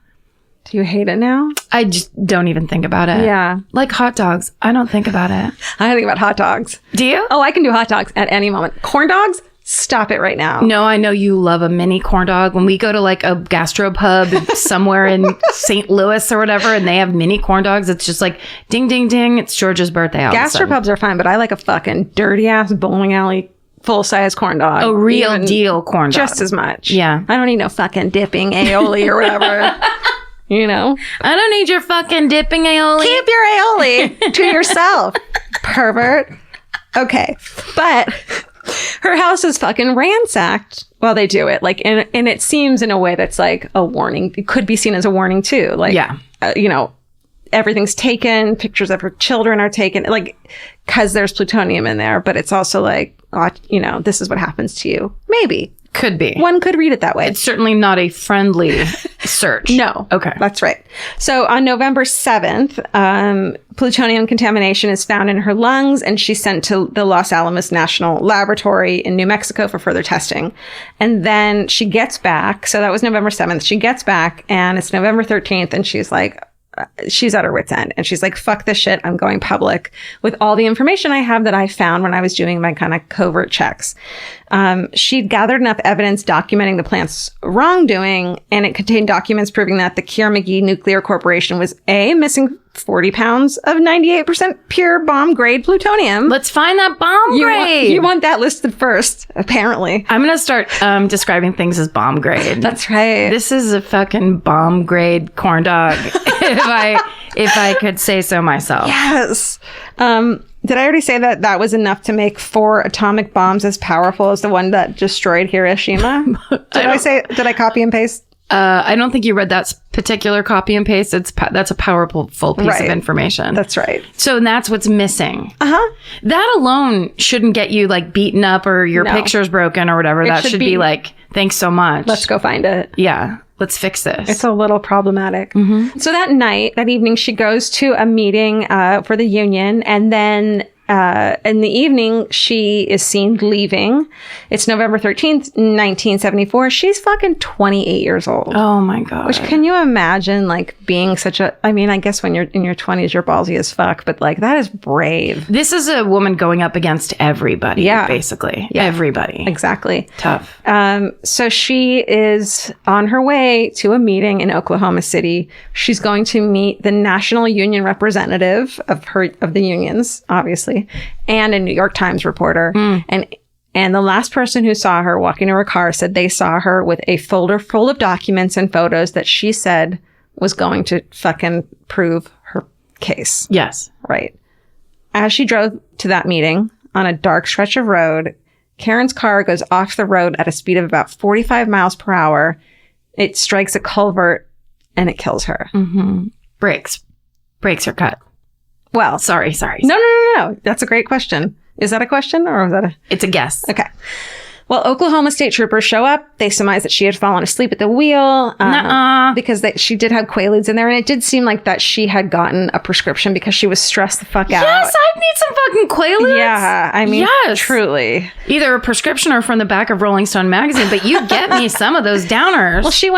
Do you hate it now? I just don't even think about it. Yeah. Like hot dogs. I don't think about it. I think about hot dogs. Do you? Oh, I can do hot dogs at any moment. Corn dogs? Stop it right now. No, I know you love a mini corn dog. When we go to like a gastropub somewhere in St. Louis or whatever, and they have mini corn dogs, it's just like ding, ding, ding. It's George's birthday. Gastropubs are fine, but I like a fucking dirty ass bowling alley full-size corn dog. A real deal corn dog. Just as much. Yeah. I don't need no fucking dipping aioli or whatever. I don't need your fucking dipping aioli. Keep your aioli to yourself, pervert. Okay. But her house is fucking ransacked while they do it. Like, and it seems in a way that's like a warning. It could be seen as a warning too. Like, everything's taken. Pictures of her children are taken. Like, because there's plutonium in there. But it's also like, this is what happens to you. Maybe. Could be. One could read it that way. It's certainly not a friendly search. No. Okay. That's right. So on November 7th, plutonium contamination is found in her lungs, and she's sent to the Los Alamos National Laboratory in New Mexico for further testing. And then she gets back. So that was November 7th. She gets back, and it's November 13th, and she's like, she's at her wit's end, and she's like, fuck this shit. I'm going public with all the information I have that I found when I was doing my kind of covert checks. She'd gathered enough evidence documenting the plant's wrongdoing, and it contained documents proving that the Keira McGee Nuclear Corporation was missing 40 pounds of 98% pure bomb-grade plutonium. Let's find that bomb-grade. You want that listed first, apparently. I'm going to start describing things as bomb-grade. That's right. This is a fucking bomb-grade corn dog, if I could say so myself. Yes. Did I already say that was enough to make 4 atomic bombs as powerful as the one that destroyed Hiroshima? Did I copy and paste? I don't think you read that particular copy and paste. That's a powerful piece of information. That's right. So that's what's missing. That alone shouldn't get you like beaten up or your picture's broken or whatever. That should be like, thanks so much. Let's go find it. Yeah. Let's fix this. It's a little problematic. So that evening, she goes to a meeting for the union, and then In the evening, she is seen leaving. It's November 13th, 1974. She's fucking 28 years old. Oh my God. Which, can you imagine, like, being such a... I mean, I guess when you're in your 20s, you're ballsy as fuck, but, like, that is brave. This is a woman going up against everybody, basically. Yeah. Everybody. Exactly. Tough. So she is on her way to a meeting in Oklahoma City. She's going to meet the National Union representative of the unions, obviously, and a New York Times reporter. And the last person who saw her walking to her car said they saw her with a folder full of documents and photos that she said was going to fucking prove her case. Yes. Right. As she drove to that meeting on a dark stretch of road, Karen's car goes off the road at a speed of about 45 miles per hour. It strikes a culvert and it kills her. Brakes are cut. Well, sorry. No. That's a great question. Is that a question or was that It's a guess. Okay. Well, Oklahoma State troopers show up. They surmise that she had fallen asleep at the wheel because she did have Quaaludes in there. And it did seem like that she had gotten a prescription because she was stressed the fuck out. Yes, I need some fucking Quaaludes. Yeah, I mean, truly. Either a prescription or from the back of Rolling Stone magazine, but you get me some of those downers. Well, she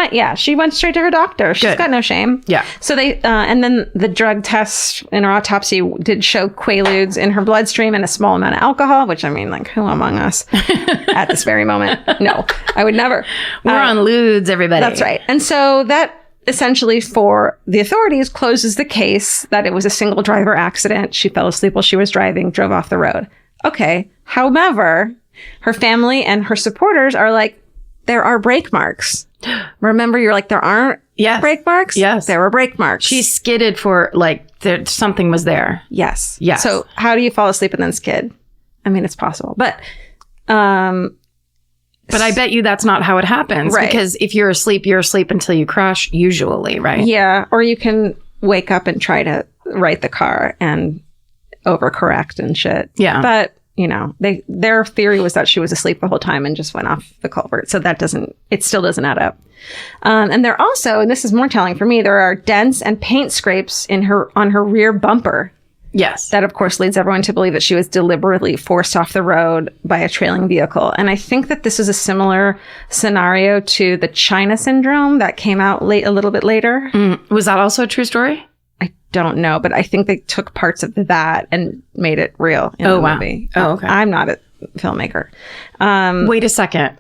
went straight to her doctor. She's got no shame. Yeah. So they, and then the drug test in her autopsy did show Quaaludes in her bloodstream and a small amount of alcohol, which, I mean, like, who among us at this very moment? No, I would never. We're on ludes, everybody. That's right. And so that essentially, for the authorities, closes the case that it was a single driver accident. She fell asleep while she was driving, drove off the road. Okay. However, her family and her supporters are like, there are brake marks. Remember, you're like, there aren't brake marks? Yes. There were brake marks. She skidded for, like, something was there. Yes. Yes. So how do you fall asleep and then skid? I mean, it's possible. But I bet you that's not how it happens. Right. Because if you're asleep until you crash, usually, right? Yeah. Or you can wake up and try to right the car and overcorrect and shit. Yeah. But, you know, their theory was that she was asleep the whole time and just went off the culvert. So it still doesn't add up. And there also, and this is more telling for me, there are dents and paint scrapes on her rear bumper. Yes. That, of course, leads everyone to believe that she was deliberately forced off the road by a trailing vehicle. And I think that this is a similar scenario to the China syndrome that came out a little bit later. Was that also a true story? I don't know, but I think they took parts of that and made it real in the movie. Oh, okay. I'm not a filmmaker. Wait a second.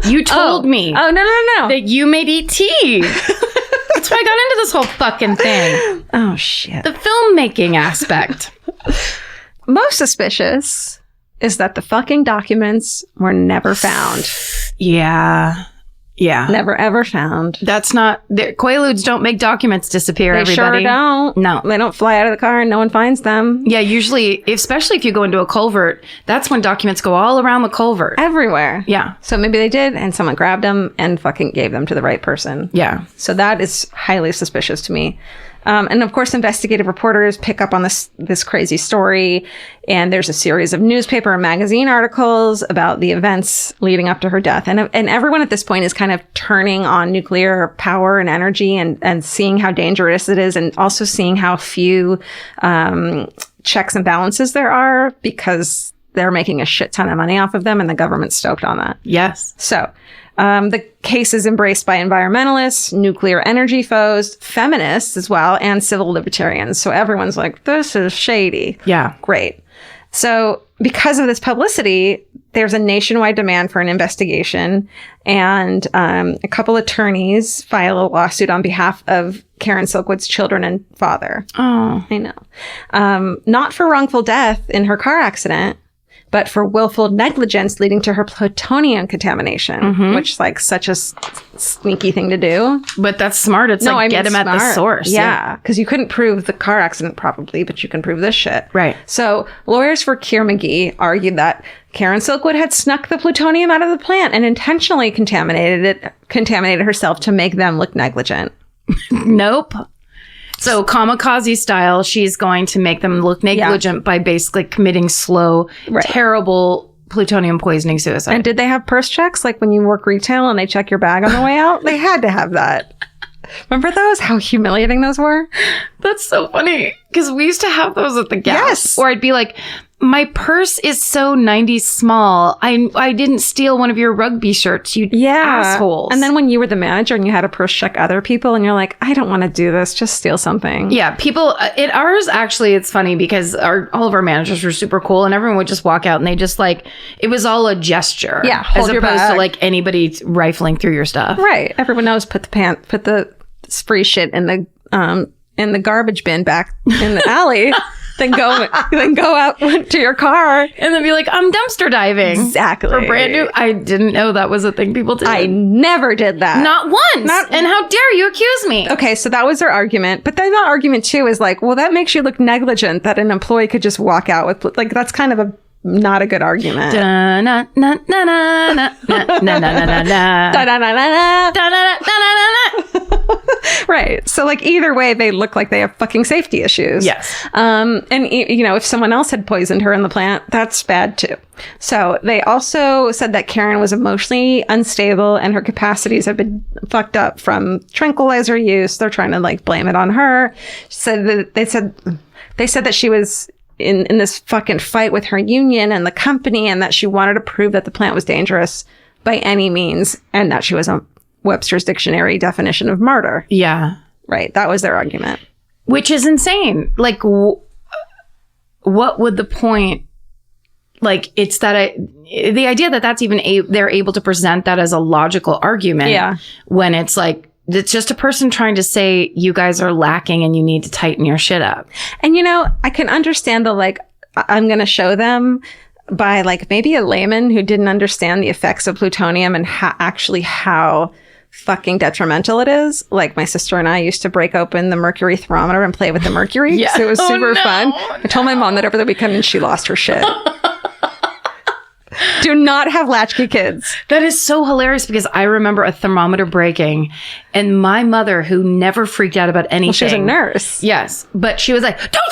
You told me. Oh, no. That you made E.T. That's why I got into this whole fucking thing. Oh, shit. The filmmaking aspect. Most suspicious is that the fucking documents were never found. Yeah. Never, ever found. That's not... Quaaludes don't make documents disappear, they everybody. Sure don't. No. They don't fly out of the car and no one finds them. Yeah, usually, especially if you go into a culvert, that's when documents go all around the culvert. Everywhere. Yeah. So maybe they did and someone grabbed them and fucking gave them to the right person. Yeah. So that is highly suspicious to me. And of course, investigative reporters pick up on this crazy story. And there's a series of newspaper and magazine articles about the events leading up to her death. And everyone at this point is kind of turning on nuclear power and energy and seeing how dangerous it is. And also seeing how few checks and balances there are because they're making a shit ton of money off of them and the government's stoked on that. Yes. So the case is embraced by environmentalists, nuclear energy foes, feminists as well, and civil libertarians. So everyone's like, this is shady. Yeah. Great. So because of this publicity, there's a nationwide demand for an investigation. And a couple attorneys file a lawsuit on behalf of Karen Silkwood's children and father. Oh. I know. Not for wrongful death in her car accident, but for willful negligence leading to her plutonium contamination, which is like such a sneaky thing to do. But that's smart. It's get him at the source. Yeah, because you couldn't prove the car accident probably, but you can prove this shit. Right. So lawyers for Keir McGee argued that Karen Silkwood had snuck the plutonium out of the plant and intentionally contaminated herself to make them look negligent. Nope. So kamikaze style, she's going to make them look negligent by basically committing slow, terrible plutonium poisoning suicide. And did they have purse checks? Like when you work retail and they check your bag on the way out? They had to have that. Remember those? How humiliating those were? That's so funny. Because we used to have those at the gas. Yes. Or I'd be like, my purse is so 90s small. I didn't steal one of your rugby shirts, you assholes. And then when you were the manager and you had to purse check other people and you're like, I don't want to do this, just steal something. Yeah, people at ours, actually, it's funny because all of our managers were super cool and everyone would just walk out and they just like, it was all a gesture. Yeah, hold as your opposed bag. to like anybody rifling through your stuff. Right. Everyone knows put the free shit in the garbage bin back in the alley. Then go out to your car and then be like, I'm dumpster diving. Exactly. For brand new. I didn't know that was a thing people did. I never did that. Not once. And how dare you accuse me? Okay, so that was their argument. But then the argument too is like, well, that makes you look negligent that an employee could just walk out with, like, that's kind of not a good argument. Right. So like either way, they look like they have fucking safety issues. Yes. And you know, if someone else had poisoned her in the plant, that's bad too. So they also said that Karen was emotionally unstable and her capacities have been fucked up from tranquilizer use. They're trying to like blame it on her. They said that she was in this fucking fight with her union and the company and that she wanted to prove that the plant was dangerous by any means and that she was a Webster's dictionary definition of martyr. Yeah. Right. That was their argument. Which is insane. Like, what would the point... Like, it's that the idea that that's even they're able to present that as a logical argument. Yeah. When it's like, it's just a person trying to say you guys are lacking and you need to tighten your shit up. And, you know, I can understand the, like, I'm going to show them by, like, maybe a layman who didn't understand the effects of plutonium and how fucking detrimental it is. Like, my sister and I used to break open the mercury thermometer and play with the mercury. Yeah. So it was super fun. I told my mom that over the weekend and she lost her shit. Do not have latchkey kids. That is so hilarious because I remember a thermometer breaking and my mother, who never freaked out about anything. Well, she was a nurse. Yes. But she was like, don't.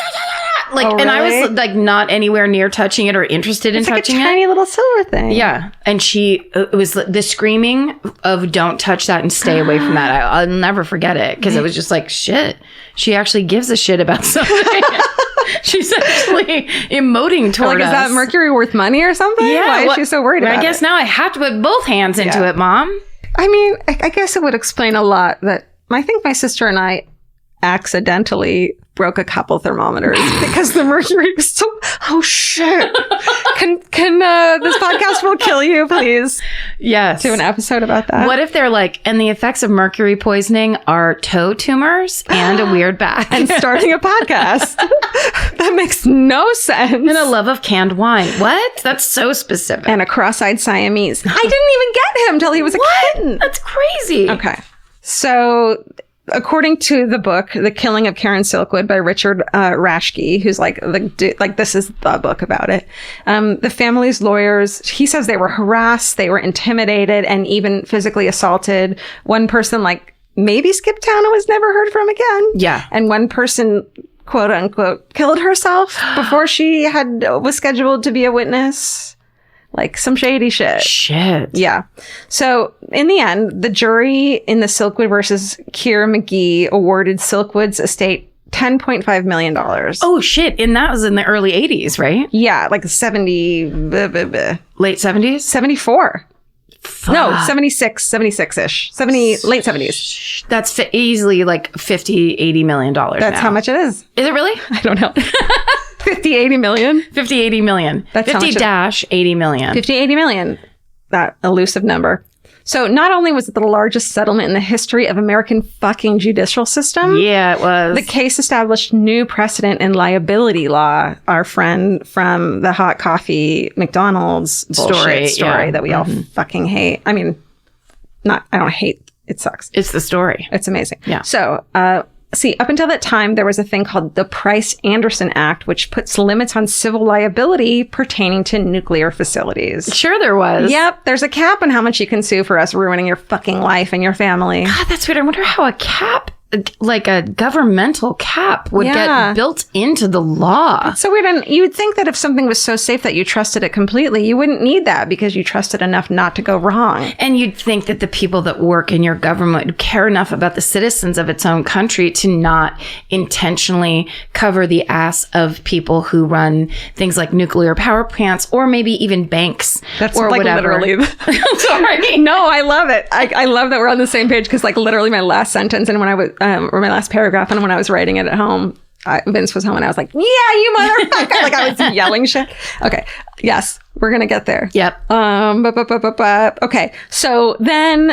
Like, oh, really? And I was like not anywhere near touching it or interested in touching it. It's like a tiny little silver thing. Yeah. And it was the screaming of don't touch that and stay away from that. I'll never forget it because it was just like, shit, she actually gives a shit about something. She's actually emoting toward us. Is that mercury worth money or something? Yeah. Why is she so worried about it? I guess now I have to put both hands into it, Mom. I mean, I guess it would explain a lot that I think my sister and I accidentally broke a couple thermometers because the mercury was so... Oh, shit. Can this podcast will kill you, please? Yes. Do an episode about that. What if they're like, and the effects of mercury poisoning are toe tumors and a weird back. And starting a podcast. That makes no sense. And a love of canned wine. What? That's so specific. And a cross-eyed Siamese. I didn't even get him till he was a kitten. That's crazy. Okay. So... According to the book, The Killing of Karen Silkwood by Richard Rashke, who's like this is the book about it. The family's lawyers, he says they were harassed, they were intimidated, and even physically assaulted. One person like maybe skipped town and was never heard from again. Yeah. And one person, quote unquote, killed herself before she was scheduled to be a witness. Like some shady shit. Shit. Yeah. So in the end, the jury in the Silkwood versus Keir McGee awarded Silkwood's estate $10.5 million. Oh, shit. And that was in the early 80s, right? Yeah. Like 70... Late 70s? 74. Fuck. No, 76-ish. Late 70s. That's easily like $50-80 million That's now. how much it is. Is it really? I don't know. 50-80 million? 50-80 million. That's 50-80 million. 50-80 million. That elusive number. So not only was it the largest settlement in the history of American fucking judicial system. Yeah, it was. The case established new precedent in liability law. Our friend from the hot coffee McDonald's bullshit story that we all fucking hate. I mean, I don't hate. It sucks. It's the story. It's amazing. Yeah. So, see, up until that time, there was a thing called the Price-Anderson Act, which puts limits on civil liability pertaining to nuclear facilities. Sure there was. Yep. There's a cap on how much you can sue for us ruining your fucking life and your family. God, that's weird. I wonder how a cap like a governmental cap would get built into the law. So weird. And you would think that if something was so safe that you trusted it completely, you wouldn't need that because you trusted enough not to go wrong. And you'd think that the people that work in your government would care enough about the citizens of its own country to not intentionally cover the ass of people who run things like nuclear power plants or maybe even banks. That's or like whatever. Literally. Sorry. No, I love it. I love that we're on the same page because like literally my last sentence and when I was or my last paragraph, and when I was writing it at home, Vince was home, and I was like, "Yeah, you motherfucker!" Like I was yelling shit. Okay, yes, we're gonna get there. Yep. Okay, so then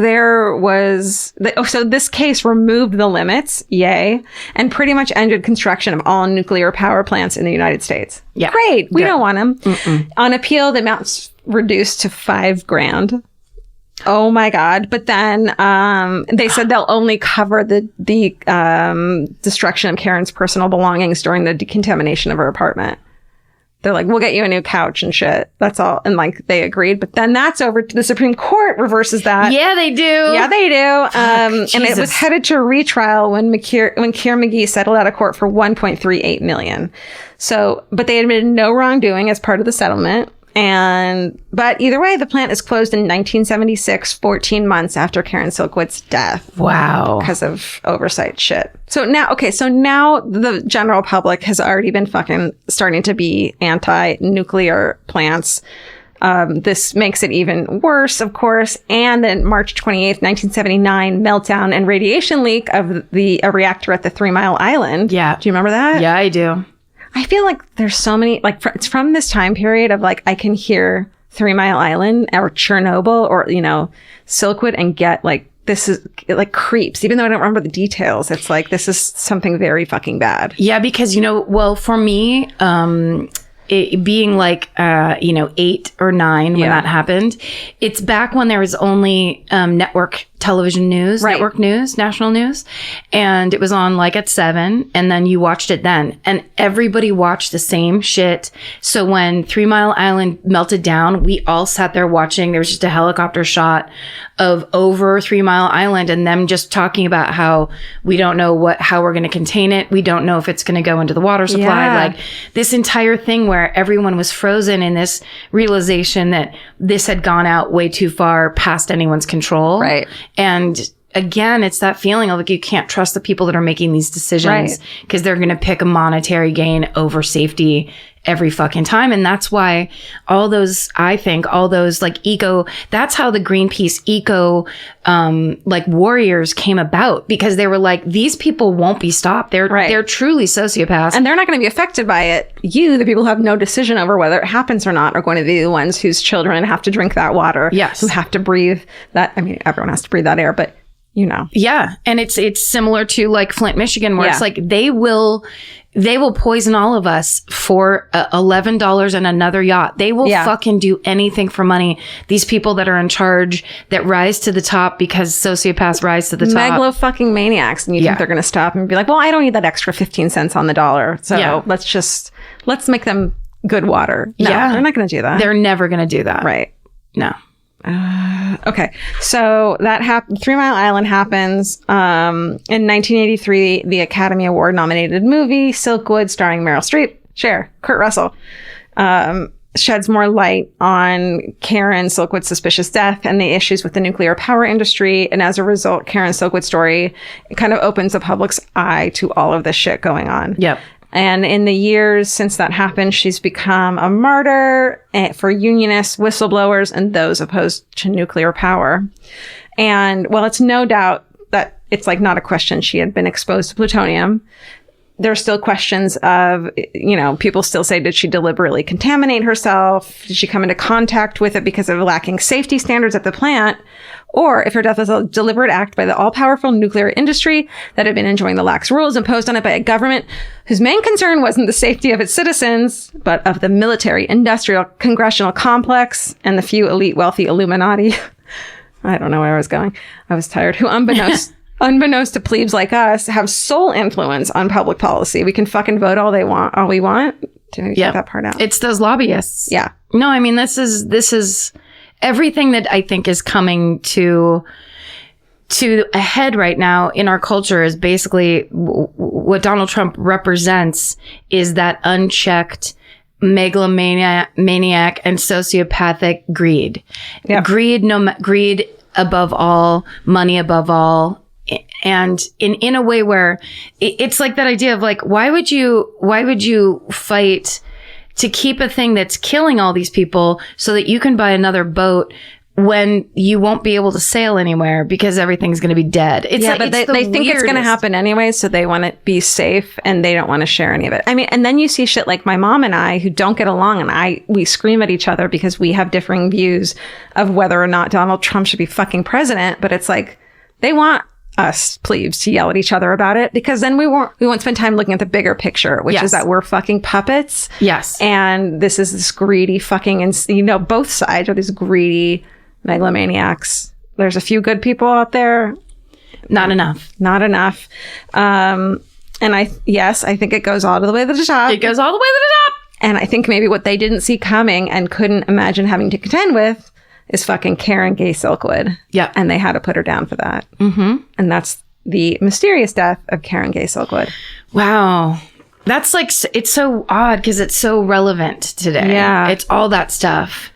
there was so this case removed the limits, yay, and pretty much ended construction of all nuclear power plants in the United States. Yeah, great. We don't want them. On appeal, the amount's reduced to $5,000. Oh my God. But then they said they'll only cover the destruction of Karen's personal belongings during the decontamination of her apartment. They're like, we'll get you a new couch and shit. That's all. And like they agreed. But then that's over to the Supreme Court reverses that. Yeah, they do. Yeah, they do. And it was headed to a retrial when Keir McGee settled out of court for $1.38 million. So, but they admitted no wrongdoing as part of the settlement. But either way, the plant is closed in 1976, 14 months after Karen Silkwood's death. Wow. Because of oversight shit. So now the general public has already been fucking starting to be anti-nuclear plants. This makes it even worse, of course. And then March 28th, 1979, meltdown and radiation leak of a reactor at the 3 Mile Island. Yeah. Do you remember that? Yeah, I do. I feel like there's so many, like, it's from this time period of, like, I can hear 3 Mile Island or Chernobyl or, Silkwood and get, like, this is, like, creeps. Even though I don't remember the details, it's like, this is something very fucking bad. Yeah, because, for me, it being like, 8 or 9 when that happened, it's back when there was only network television news, network news, national news. And it was on like at 7 and then you watched it then. And everybody watched the same shit. So when 3 Mile Island melted down, we all sat there watching. There was just a helicopter shot of over 3 Mile Island and them just talking about how we don't know how we're going to contain it. We don't know if it's going to go into the water supply. Yeah. Like this entire thing where everyone was frozen in this realization that this had gone out way too far past anyone's control. Right. And again, it's that feeling of like you can't trust the people that are making these decisions because they're going to pick a monetary gain over safety every fucking time. And that's why all those like that's how the Greenpeace eco like warriors came about, because they were like, these people won't be stopped. They're truly sociopaths. And they're not going to be affected by it. You, the people who have no decision over whether it happens or not, are going to be the ones whose children have to drink that water. Yes. Who have to breathe that. I mean, everyone has to breathe that air, but Yeah. And it's similar to like Flint, Michigan, where it's like they will poison all of us for $11 and another yacht. They will fucking do anything for money. These people that are in charge that rise to the top because sociopaths rise to the top. Megalo fucking maniacs. And you think they're going to stop and be like, well, I don't need that extra 15 cents on the dollar. So let's make them good water. No, they're not going to do that. They're never going to do that. Right. No. Okay, so that 3 Mile Island happens. In 1983, the Academy Award nominated movie Silkwood, starring Meryl Streep, Cher, Kurt Russell, sheds more light on Karen Silkwood's suspicious death and the issues with the nuclear power industry. And as a result, Karen Silkwood's story kind of opens the public's eye to all of this shit going on. Yep. And in the years since that happened, she's become a martyr for unionists, whistleblowers, and those opposed to nuclear power. And while it's no doubt that it's like not a question she had been exposed to plutonium, there's still questions of, people still say, did she deliberately contaminate herself? Did she come into contact with it because of lacking safety standards at the plant? Or if her death was a deliberate act by the all-powerful nuclear industry that had been enjoying the lax rules imposed on it by a government whose main concern wasn't the safety of its citizens, but of the military, industrial, congressional complex and the few elite wealthy Illuminati. I don't know where I was going. I was tired. Who unbeknownst to plebes like us, have sole influence on public policy. We can fucking vote all we want. Did I get that part out? It's those lobbyists. Yeah. No, I mean, this is everything that I think is coming to to a head right now in our culture is basically what Donald Trump represents is that unchecked megalomaniac and sociopathic greed. Yep. Greed above all, money above all. And in a way where it's like that idea of like, why would you fight to keep a thing that's killing all these people so that you can buy another boat when you won't be able to sail anywhere because everything's going to be dead. But they think it's going to happen anyway, so they want to be safe and they don't want to share any of it. I mean, and then you see shit like my mom and I who don't get along, and we scream at each other because we have differing views of whether or not Donald Trump should be fucking president. But it's like they want us plebes to yell at each other about it because then we won't spend time looking at the bigger picture, which is that we're fucking puppets. Yes. And this is this greedy fucking, and both sides are these greedy megalomaniacs. There's a few good people out there. Not enough. And I think it goes all the way to the top. It goes all the way to the top. And I think maybe what they didn't see coming and couldn't imagine having to contend with is fucking Karen Silkwood. Yeah. And they had to put her down for that. Mm-hmm. And that's the mysterious death of Karen Silkwood. Wow. That's like, it's so odd because it's so relevant today. Yeah. It's all that stuff.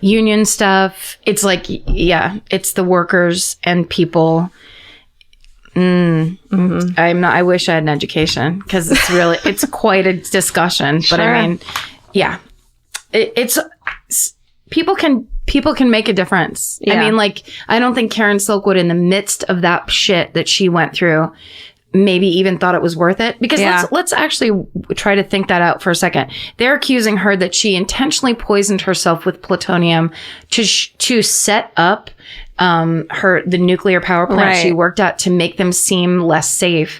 Union stuff. It's like, it's the workers and people. Mm-hmm. I wish I had an education because it's quite a discussion. But sure. I mean, it's people can make a difference. Yeah. I mean, like, I don't think Karen Silkwood in the midst of that shit that she went through maybe even thought it was worth it. Because let's actually try to think that out for a second. They're accusing her that she intentionally poisoned herself with plutonium to set up the nuclear power plant she worked at to make them seem less safe.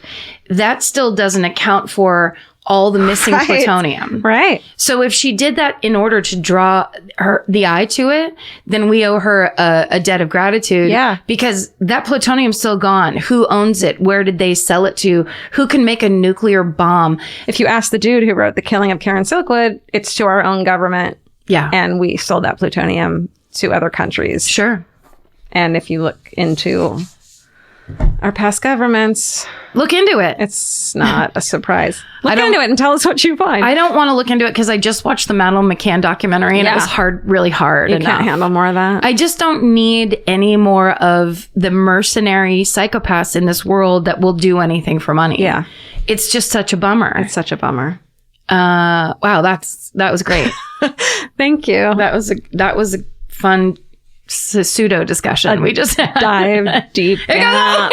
That still doesn't account for all the missing plutonium. Right. So if she did that in order to draw the eye to it, then we owe her a debt of gratitude. Yeah. Because that plutonium's still gone. Who owns it? Where did they sell it to? Who can make a nuclear bomb? If you ask the dude who wrote The Killing of Karen Silkwood, it's to our own government. Yeah. And we sold that plutonium to other countries. Sure. And if you look into our past governments, look into it. It's not a surprise. Look into it and tell us what you find. I don't want to look into it because I just watched the Madeleine McCann documentary and it was really hard. You can't handle more of that. I just don't need any more of the mercenary psychopaths in this world that will do anything for money. Yeah. It's just such a bummer. It's such a bummer. Wow, that was great. Thank you. That was a fun pseudo discussion we just had. Dive deep down.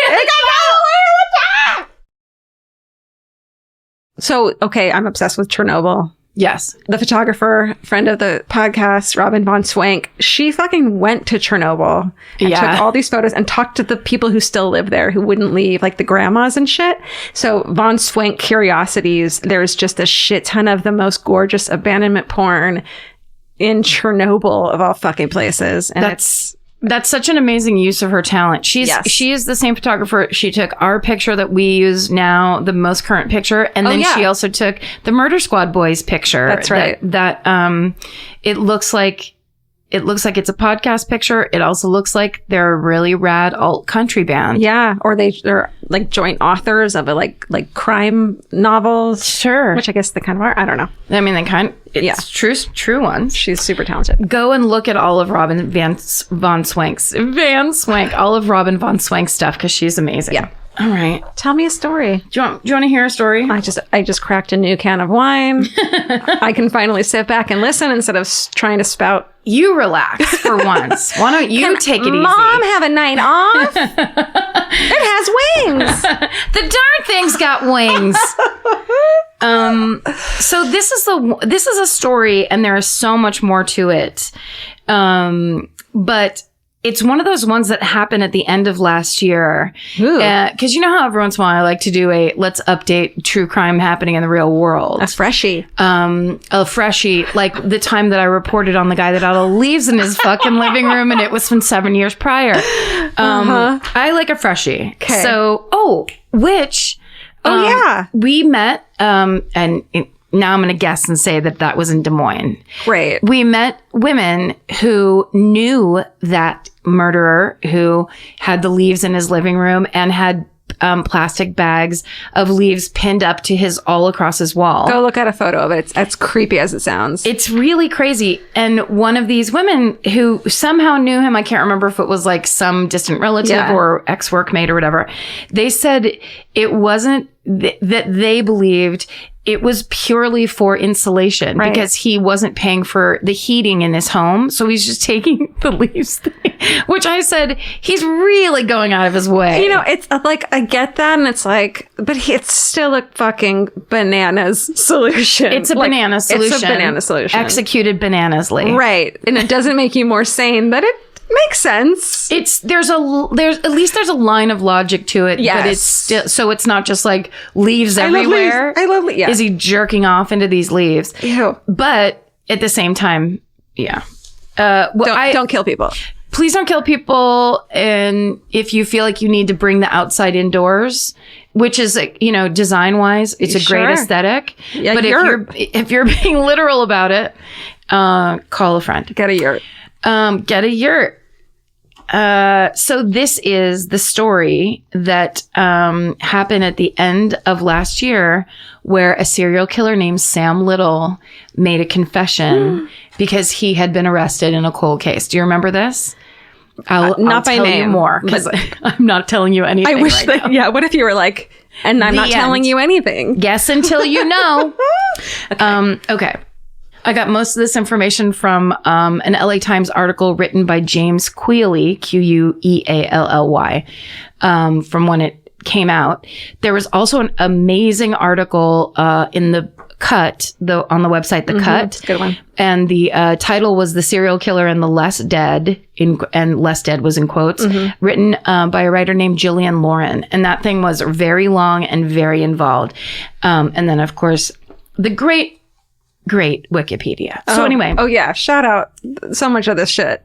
So, okay, I'm obsessed with Chernobyl. Yes. The photographer, friend of the podcast, Robin von Swank, she fucking went to Chernobyl and took all these photos and talked to the people who still live there who wouldn't leave, like the grandmas and shit. So von Swank Curiosities, there's just a shit ton of the most gorgeous abandonment porn in Chernobyl of all fucking places. And that's such an amazing use of her talent. She is the same photographer. She took our picture that we use now, the most current picture, and then she also took the Murder Squad boys picture. That's right. That it looks like it's a podcast picture. It also looks like they're a really rad alt country band. Yeah, or they're like joint authors of a like crime novels. Sure. Which I guess they kind of are. I don't know. I mean, it's true ones. She's super talented. Go and look at all of Robin von Swank's all of Robin von Swank's stuff because she's amazing. Yeah. All right. Tell me a story. Do you want to hear a story? I just cracked a new can of wine. I can finally sit back and listen instead of trying to spout. You relax for once. Why don't you take it easy? Mom have a night off? It has wings. The darn thing's got wings. So this is a story, and there is so much more to it. But it's one of those ones that happened at the end of last year. Because you know how every once in a while I like to do let's update true crime happening in the real world. A freshie. Like the time that I reported on the guy that had all the leaves in his fucking living room and it was from 7 years prior. I like a freshie. Okay. So, we met, and now I'm going to guess and say that was in Des Moines. Great. We met women who knew that murderer who had the leaves in his living room and had plastic bags of leaves pinned up to all across his wall. Go look at a photo of it. It's as creepy as it sounds. It's really crazy. And one of these women who somehow knew him, I can't remember if it was like some distant relative or ex-workmate or whatever, they said it wasn't that they believed it was purely for insulation because he wasn't paying for the heating in his home. So he's just taking the leaves thing, which I said, he's really going out of his way. You know, it's like, I get that. And it's like, but it's still a fucking bananas solution. It's a banana solution. It's a banana solution. Executed bananasly. Right. And it doesn't make you more sane, but it makes sense. There's at least a line of logic to it. Yes. But it's still, so it's not just like leaves everywhere. I love leaves. Yeah. Is he jerking off into these leaves? Ew. But at the same time, yeah. Don't kill people. Please don't kill people. And if you feel like you need to bring the outside indoors, which is, design wise, it's a great aesthetic. Yeah, but if you're being literal about it, call a friend. Get a yurt. Get a yurt. So this is the story that happened at the end of last year, where a serial killer named Sam Little made a confession because he had been arrested in a cold case. Do you remember this? I'll tell you more because I'm not telling you anything. I wish that. Yeah. What if you were like, and I'm not telling you anything? Guess until you know. Okay. I got most of this information from an LA Times article written by James Queally, Queally, from when it came out. There was also an amazing article in the Cut, on the website The Cut. Good one. And the title was "The Serial Killer and the Less Dead," and "Less Dead" was in quotes, written by a writer named Gillian Lauren. And that thing was very long and very involved. And then, of course, the great Wikipedia. So anyway. Oh, yeah. Shout out so much of this shit.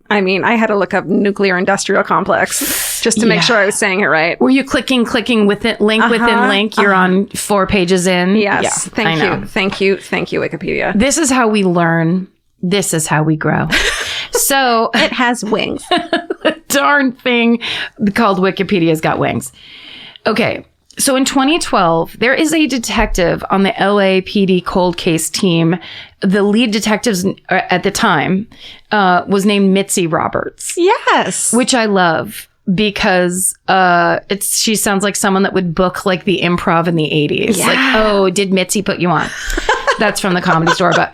I mean, I had to look up nuclear industrial complex just to make sure I was saying it right. Were you clicking with it, link within link? You're on 4 pages in. Yes. Yeah, Thank you, Wikipedia. This is how we learn. This is how we grow. So it has wings. The darn thing called Wikipedia's got wings. Okay. So in 2012, there is a detective on the LAPD cold case team. The lead detective at the time was named Mitzi Roberts. Yes. Which I love because she sounds like someone that would book like the Improv in the 80s. Yeah. Like, oh, did Mitzi put you on? That's from the Comedy Store, but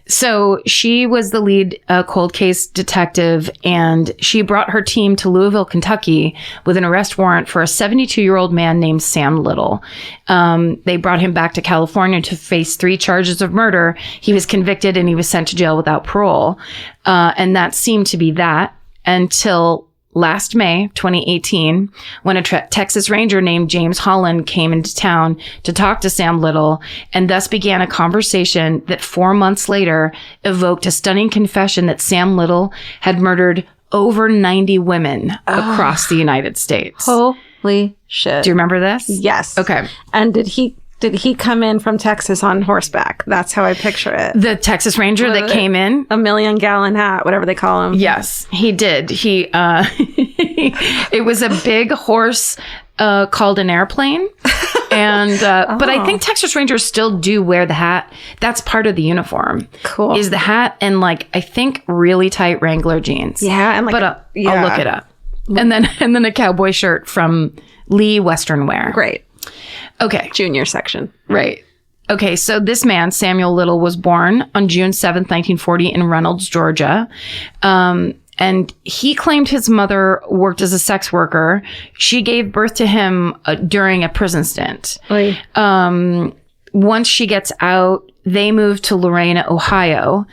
so she was the lead cold case detective, and she brought her team to Louisville, Kentucky with an arrest warrant for a 72-year-old man named Sam Little. They brought him back to California to face 3 charges of murder. He was convicted and he was sent to jail without parole. And that seemed to be that until last May, 2018, when a Texas Ranger named James Holland came into town to talk to Sam Little, and thus began a conversation that 4 months later evoked a stunning confession that Sam Little had murdered over 90 women across the United States. Holy shit. Do you remember this? Yes. Okay. And did he come in from Texas on horseback? That's how I picture it. The Texas Ranger that came in? A 1,000,000-gallon hat, whatever they call him. Yes, he did. It was a big horse called an airplane. And but I think Texas Rangers still do wear the hat. That's part of the uniform. Cool. Is the hat and I think really tight Wrangler jeans. Yeah, and I'll look it up. And then a cowboy shirt from Lee Western Wear. Great. Okay. Junior section. Right. Okay, so this man, Samuel Little, was born on June 7th, 1940 in Reynolds, Georgia. And he claimed his mother worked as a sex worker. She gave birth to him during a prison stint. Once she gets out, they moved to Lorena, Ohio.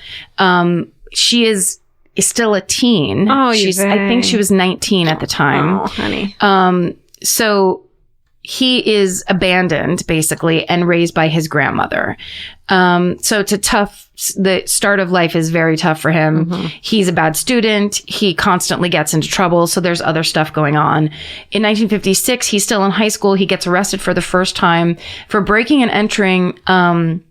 She is still a teen. I think she was 19 at the time. Oh, honey. So he is abandoned, basically, and raised by his grandmother. So it's the start of life is very tough for him. Mm-hmm. He's a bad student. He constantly gets into trouble. So there's other stuff going on. In 1956, he's still in high school. He gets arrested for the first time for breaking and entering on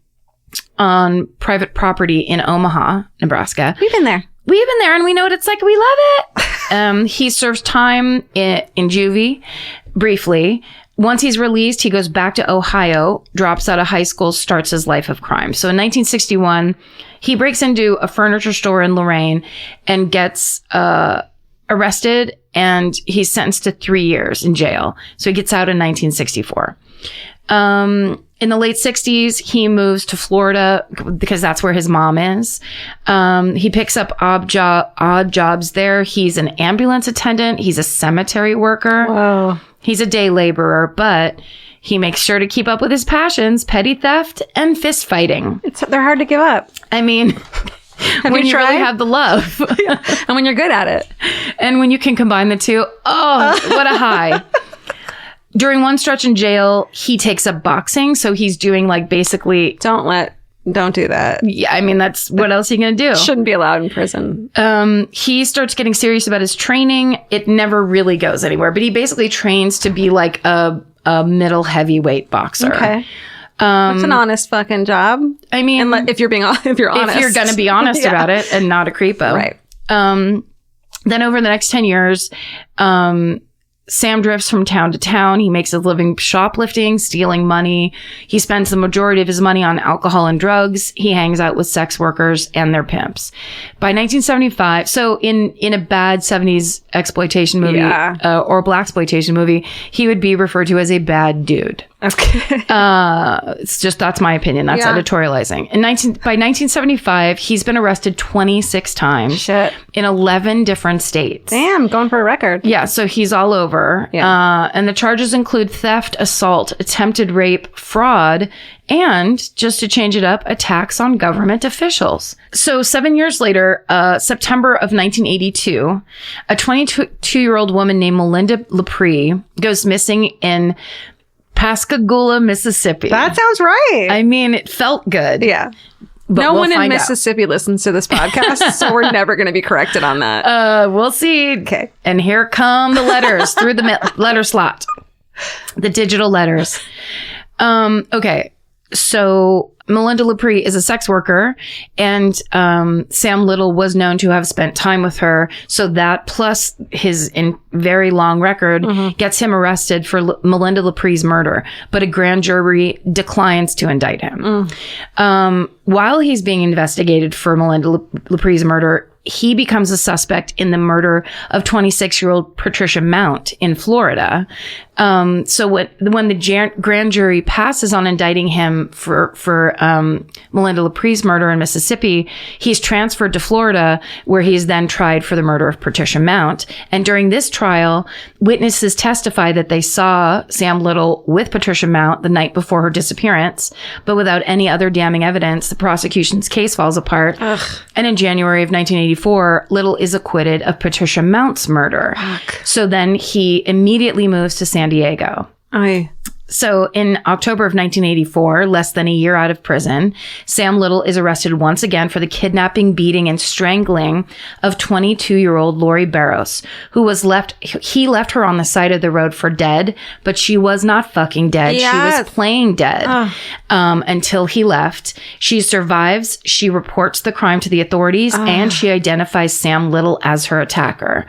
private property in Omaha, Nebraska. We've been there. we've been there and we know what it's like. We love it. He serves time in juvie briefly. Once he's released, he goes back to Ohio, drops out of high school, starts his life of crime. So in 1961, he breaks into a furniture store in Lorraine and gets arrested, and he's sentenced to 3 years in jail. So he gets out in 1964. In the late 60s, he moves to Florida because that's where his mom is. He picks up odd jobs there. He's an ambulance attendant. He's a cemetery worker. Whoa. He's a day laborer, but he makes sure to keep up with his passions, petty theft and fist fighting. They're hard to give up. I mean, when you really have the love. And when you're good at it. And when you can combine the two, what a high. During one stretch in jail, he takes up boxing. So he's doing like basically... Don't do that. Yeah, I mean, that's what else are you going to do? Shouldn't be allowed in prison. He starts getting serious about his training. It never really goes anywhere, but he basically trains to be like a middle heavyweight boxer. Okay. It's an honest fucking job. I mean, if you're honest. If you're going to be honest about it and not a creepo. Right. Then over the next 10 years, Sam drifts from town to town. He makes his living shoplifting, stealing money. He spends the majority of his money on alcohol and drugs. He hangs out with sex workers and their pimps. By 1975, so in a bad 70s exploitation movie or blaxploitation movie, he would be referred to as a bad dude. Okay. It's just, that's my opinion. That's editorializing. By 1975, he's been arrested 26 times. Shit. In 11 different states. Damn, going for a record. Yeah, so he's all over. Yeah. And the charges include theft, assault, attempted rape, fraud, and, just to change it up, attacks on government officials. So 7 years later, September of 1982, a 22-year-old woman named Melinda Lepre goes missing in Pascagoula, Mississippi. That sounds right. I mean, it felt good. Yeah. But no one in Mississippi listens to this podcast, so we're never going to be corrected on that. We'll see. Okay. And here come the letters through the letter slot. The digital letters. Okay. So Melinda Lepre is a sex worker, and Sam Little was known to have spent time with her. So that plus his very long record gets him arrested for Melinda Lepre's murder. But a grand jury declines to indict him. While he's being investigated for Melinda Lepre's murder, he becomes a suspect in the murder of 26-year-old Patricia Mount in Florida. So when the grand jury passes on indicting him for Melinda Lepre's murder in Mississippi, he's transferred to Florida, where he's then tried for the murder of Patricia Mount. And during this trial, witnesses testify that they saw Sam Little with Patricia Mount the night before her disappearance, but without any other damning evidence, the prosecution's case falls apart. And in January of 1984, Little is acquitted of Patricia Mount's murder. So then he immediately moves to San Diego. So in October of 1984, less than a year out of prison, Sam Little is arrested once again for the kidnapping, beating, and strangling of 22-year-old Lori Barros, who was he left her on the side of the road for dead, but she was not fucking dead. Yes. She was playing dead until he left. She survives. She reports the crime to the authorities, and she identifies Sam Little as her attacker.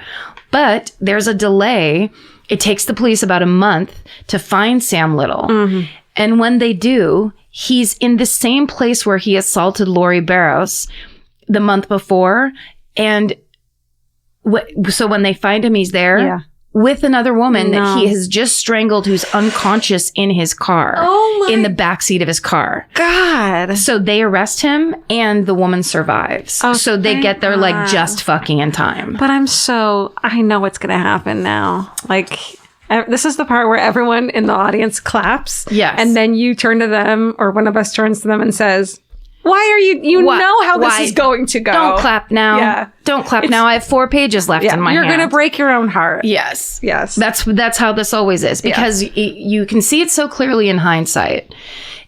But there's a delay. It takes the police about a month to find Sam Little. And when they do, he's in the same place where he assaulted Lori Barros the month before. And so when they find him, he's there with another woman that he has just strangled, who's unconscious in his car, in the backseat of his car. God. So they arrest him, and the woman survives. So they get there like just fucking in time. But I know what's going to happen now. Like, this is the part where everyone in the audience claps. Yes. And then you turn to them, or one of us turns to them and says, why are you know how this is going to go. Don't clap now. Yeah. Don't clap now. I have 4 pages left in my hand. You're going to break your own heart. Yes. Yes. That's how this always is, because you can see it so clearly in hindsight.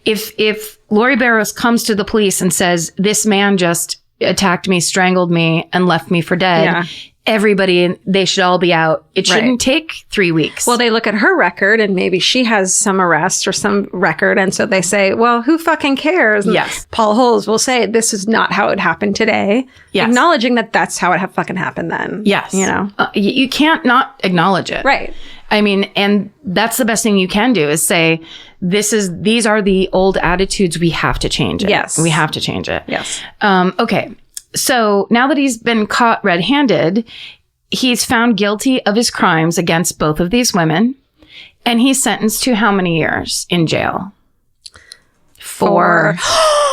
If Lori Barros comes to the police and says, this man just attacked me, strangled me, and left me for dead, everybody, they should all be out. It shouldn't take 3 weeks. Well, they look at her record and maybe she has some arrests or some record. And so they say, well, who fucking cares? And yes. Paul Holes will say, this is not how it happened today. Yes. Acknowledging that that's how it fucking happened then. Yes. You know? You can't not acknowledge it. Right. I mean, and that's the best thing you can do is say, these are the old attitudes. We have to change it. Yes. We have to change it. Yes. Okay. So now that he's been caught red-handed, he's found guilty of his crimes against both of these women. And he's sentenced to how many years in jail? 4.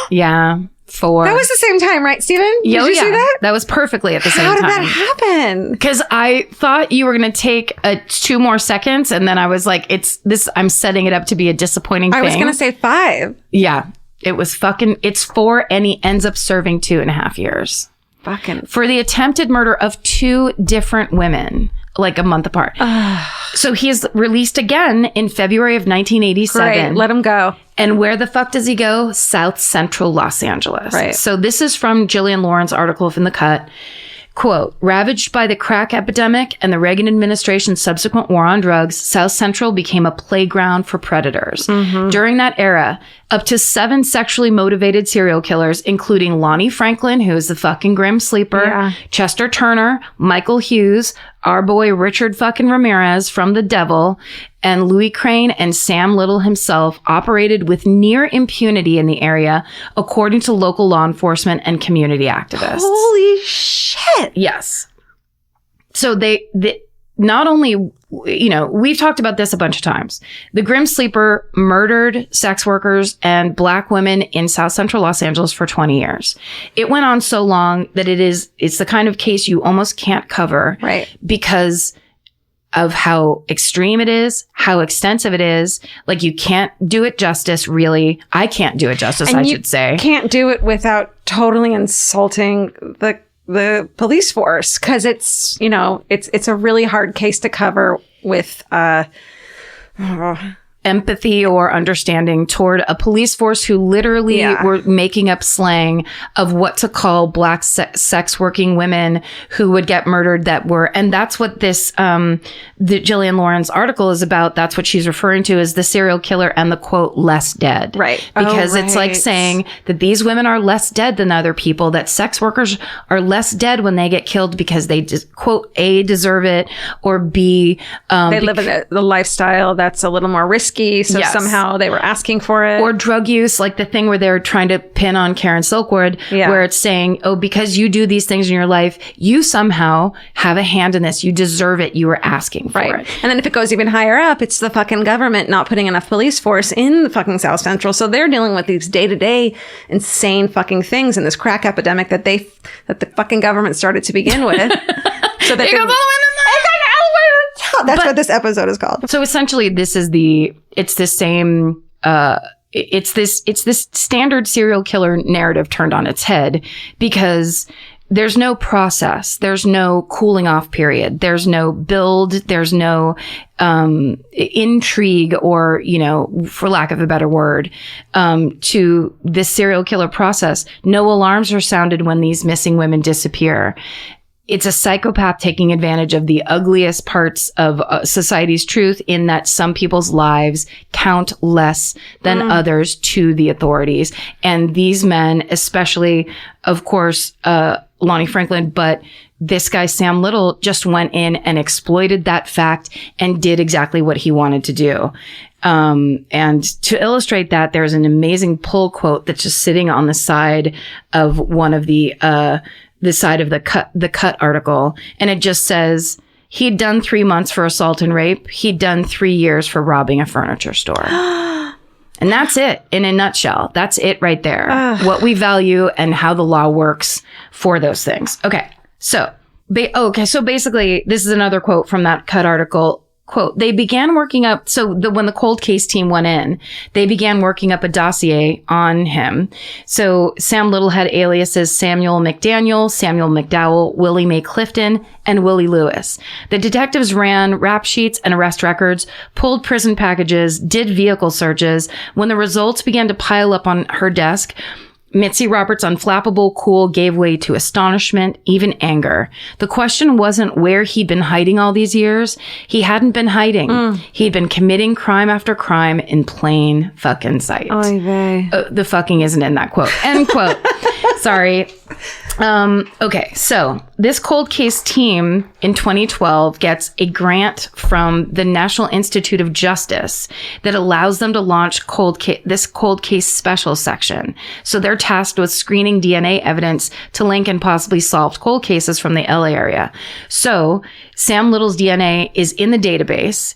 Yeah. 4. That was the same time, right, Stephen? Did you see that? That was perfectly at the same time. time. How did that happen? Because I thought you were going to take 2 more seconds. And then I was like, I'm setting it up to be a disappointing thing. I was going to say 5. Yeah. It's 4 and he ends up serving 2.5 years. Fucking. For the attempted murder of 2 different women, like a month apart. So he's released again in February of 1987. Great, let him go. And where the fuck does he go? South Central Los Angeles. Right. So this is from Jillian Lauren's article from The Cut. Quote, ravaged by the crack epidemic and the Reagan administration's subsequent war on drugs, South Central became a playground for predators. Mm-hmm. During that era, up to 7 sexually motivated serial killers, including Lonnie Franklin, who is the fucking grim sleeper, Chester Turner, Michael Hughes, our boy Richard fucking Ramirez from The Devil, and Louis Crane and Sam Little himself operated with near impunity in the area, according to local law enforcement and community activists. Holy shit. Yes. So they not only, we've talked about this a bunch of times. The Grim Sleeper murdered sex workers and Black women in South Central Los Angeles for 20 years. It went on so long that it's the kind of case you almost can't cover. Right. Because of how extreme it is, how extensive it is. Like, you can't do it justice, really. I can't do it justice, I should say. You can't do it without totally insulting the police force, because it's a really hard case to cover with empathy or understanding toward a police force who literally were making up slang of what to call Black sex working women who would get murdered and that's what this, the Jillian Lauren's article is about. That's what she's referring to as the serial killer and the quote, less dead. Right. Because it's like saying that these women are less dead than other people, that sex workers are less dead when they get killed because they just, quote, A, deserve it, or B, they live in the lifestyle that's a little more risky. So somehow they were asking for it. Or drug use, like the thing where they're trying to pin on Karen Silkwood, where it's saying, oh, because you do these things in your life, you somehow have a hand in this. You deserve it. You were asking for it. And then if it goes even higher up, it's the fucking government not putting enough police force in the fucking South Central. So they're dealing with these day-to-day insane fucking things in this crack epidemic that the fucking government started to begin with. So that that's what this episode is called. So essentially, it's this standard serial killer narrative turned on its head, because there's no process. There's no cooling off period. There's no build. There's no intrigue or, for lack of a better word, to this serial killer process. No alarms are sounded when these missing women disappear. It's a psychopath taking advantage of the ugliest parts of society's truth, in that some people's lives count less than others to the authorities. And these men, especially, of course, Lonnie Franklin, but this guy, Sam Little, just went in and exploited that fact and did exactly what he wanted to do. And to illustrate that, there's an amazing pull quote that's just sitting on the side of one of the side of the cut article. And it just says, he'd done 3 months for assault and rape. He'd done 3 years for robbing a furniture store. And that's it in a nutshell. That's it right there. What we value and how the law works for those things. Okay. So basically, this is another quote from that cut article. Quote, they began working up, when the cold case team went in, they began working up a dossier on him. So Sam Little had aliases Samuel McDaniel, Samuel McDowell, Willie Mae Clifton, and Willie Lewis. The detectives ran rap sheets and arrest records, pulled prison packages, did vehicle searches. When the results began to pile up on her desk, Mitzi Roberts' unflappable cool gave way to astonishment, even anger. The question wasn't where he'd been hiding all these years. He hadn't been hiding. He'd been committing crime after crime in plain fucking sight. Oy vey. The fucking isn't in that quote. End quote. Sorry. Okay, so this cold case team in 2012 gets a grant from the National Institute of Justice that allows them to launch this cold case special section. So they're tasked with screening DNA evidence to link and possibly solved cold cases from the LA area. So Sam Little's DNA is in the database.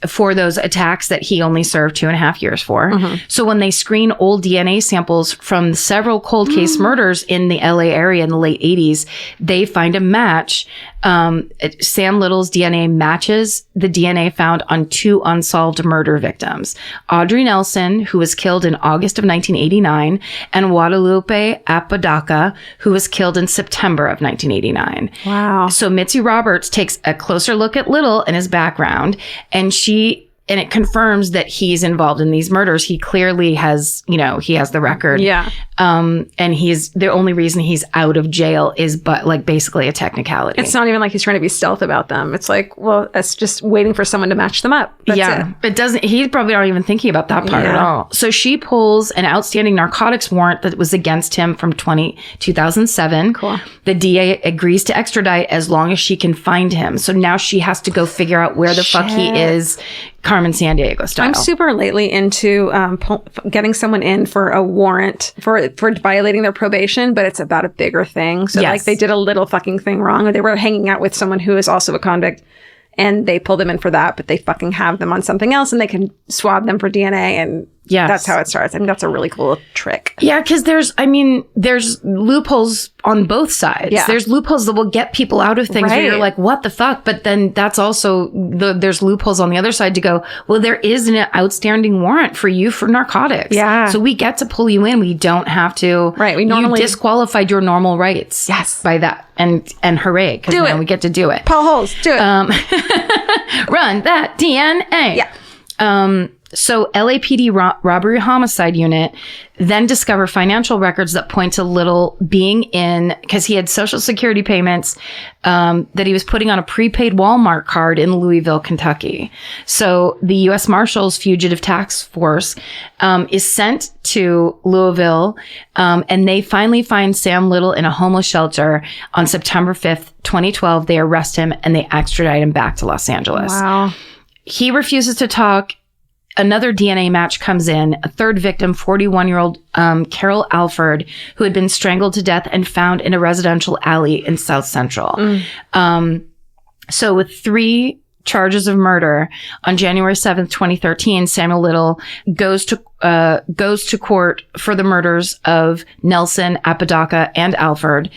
For those attacks that he only served 2.5 years for. So when they screen old DNA samples from several cold case murders in the LA area in the late 80s, they find a match. Sam Little's DNA matches the DNA found on 2 unsolved murder victims. Audrey Nelson, who was killed in August of 1989, and Guadalupe Apodaca, who was killed in September of 1989. Wow. So Mitzi Roberts takes a closer look at Little and his background, and it confirms that he's involved in these murders. He clearly has, he has the record. Yeah. And he's the only reason he's out of jail is basically a technicality. It's not even like he's trying to be stealth about them. It's like, well, it's just waiting for someone to match them up. That's it. He's probably not even thinking about that part at all. So she pulls an outstanding narcotics warrant that was against him from 2007. Cool. The DA agrees to extradite as long as she can find him. So now she has to go figure out where the fuck he is, Carmen Sandiego style. I'm super lately into getting someone in for a warrant for violating their probation, but it's about a bigger thing. So like they did a little fucking thing wrong, or they were hanging out with someone who is also a convict, and they pulled them in for that, but they fucking have them on something else, and they can swab them for DNA, and that's how it starts. I mean, that's a really cool trick. Yeah, because there's loopholes on both sides. Yeah. There's loopholes that will get people out of things where you're like, what the fuck? But then that's also, there's loopholes on the other side to go, well, there is an outstanding warrant for you for narcotics. Yeah. So we get to pull you in. We don't have to. Right. We normally you disqualified your normal rights. Yes. By that. And hooray, because now we get to do it. Paul Holes, do it. Run that DNA. Yeah. So LAPD robbery homicide unit then discover financial records that point to Little being in, because he had Social Security payments that he was putting on a prepaid Walmart card in Louisville, Kentucky. So the U.S. Marshals Fugitive Task Force is sent to Louisville, and they finally find Sam Little in a homeless shelter on September 5th, 2012. They arrest him and they extradite him back to Los Angeles. Wow. He refuses to talk. Another DNA match comes in, a third victim, 41-year-old Carol Alford, who had been strangled to death and found in a residential alley in South Central. So with 3 charges of murder, on January 7th, 2013, Samuel Little goes to court for the murders of Nelson, Apodaca, and Alford.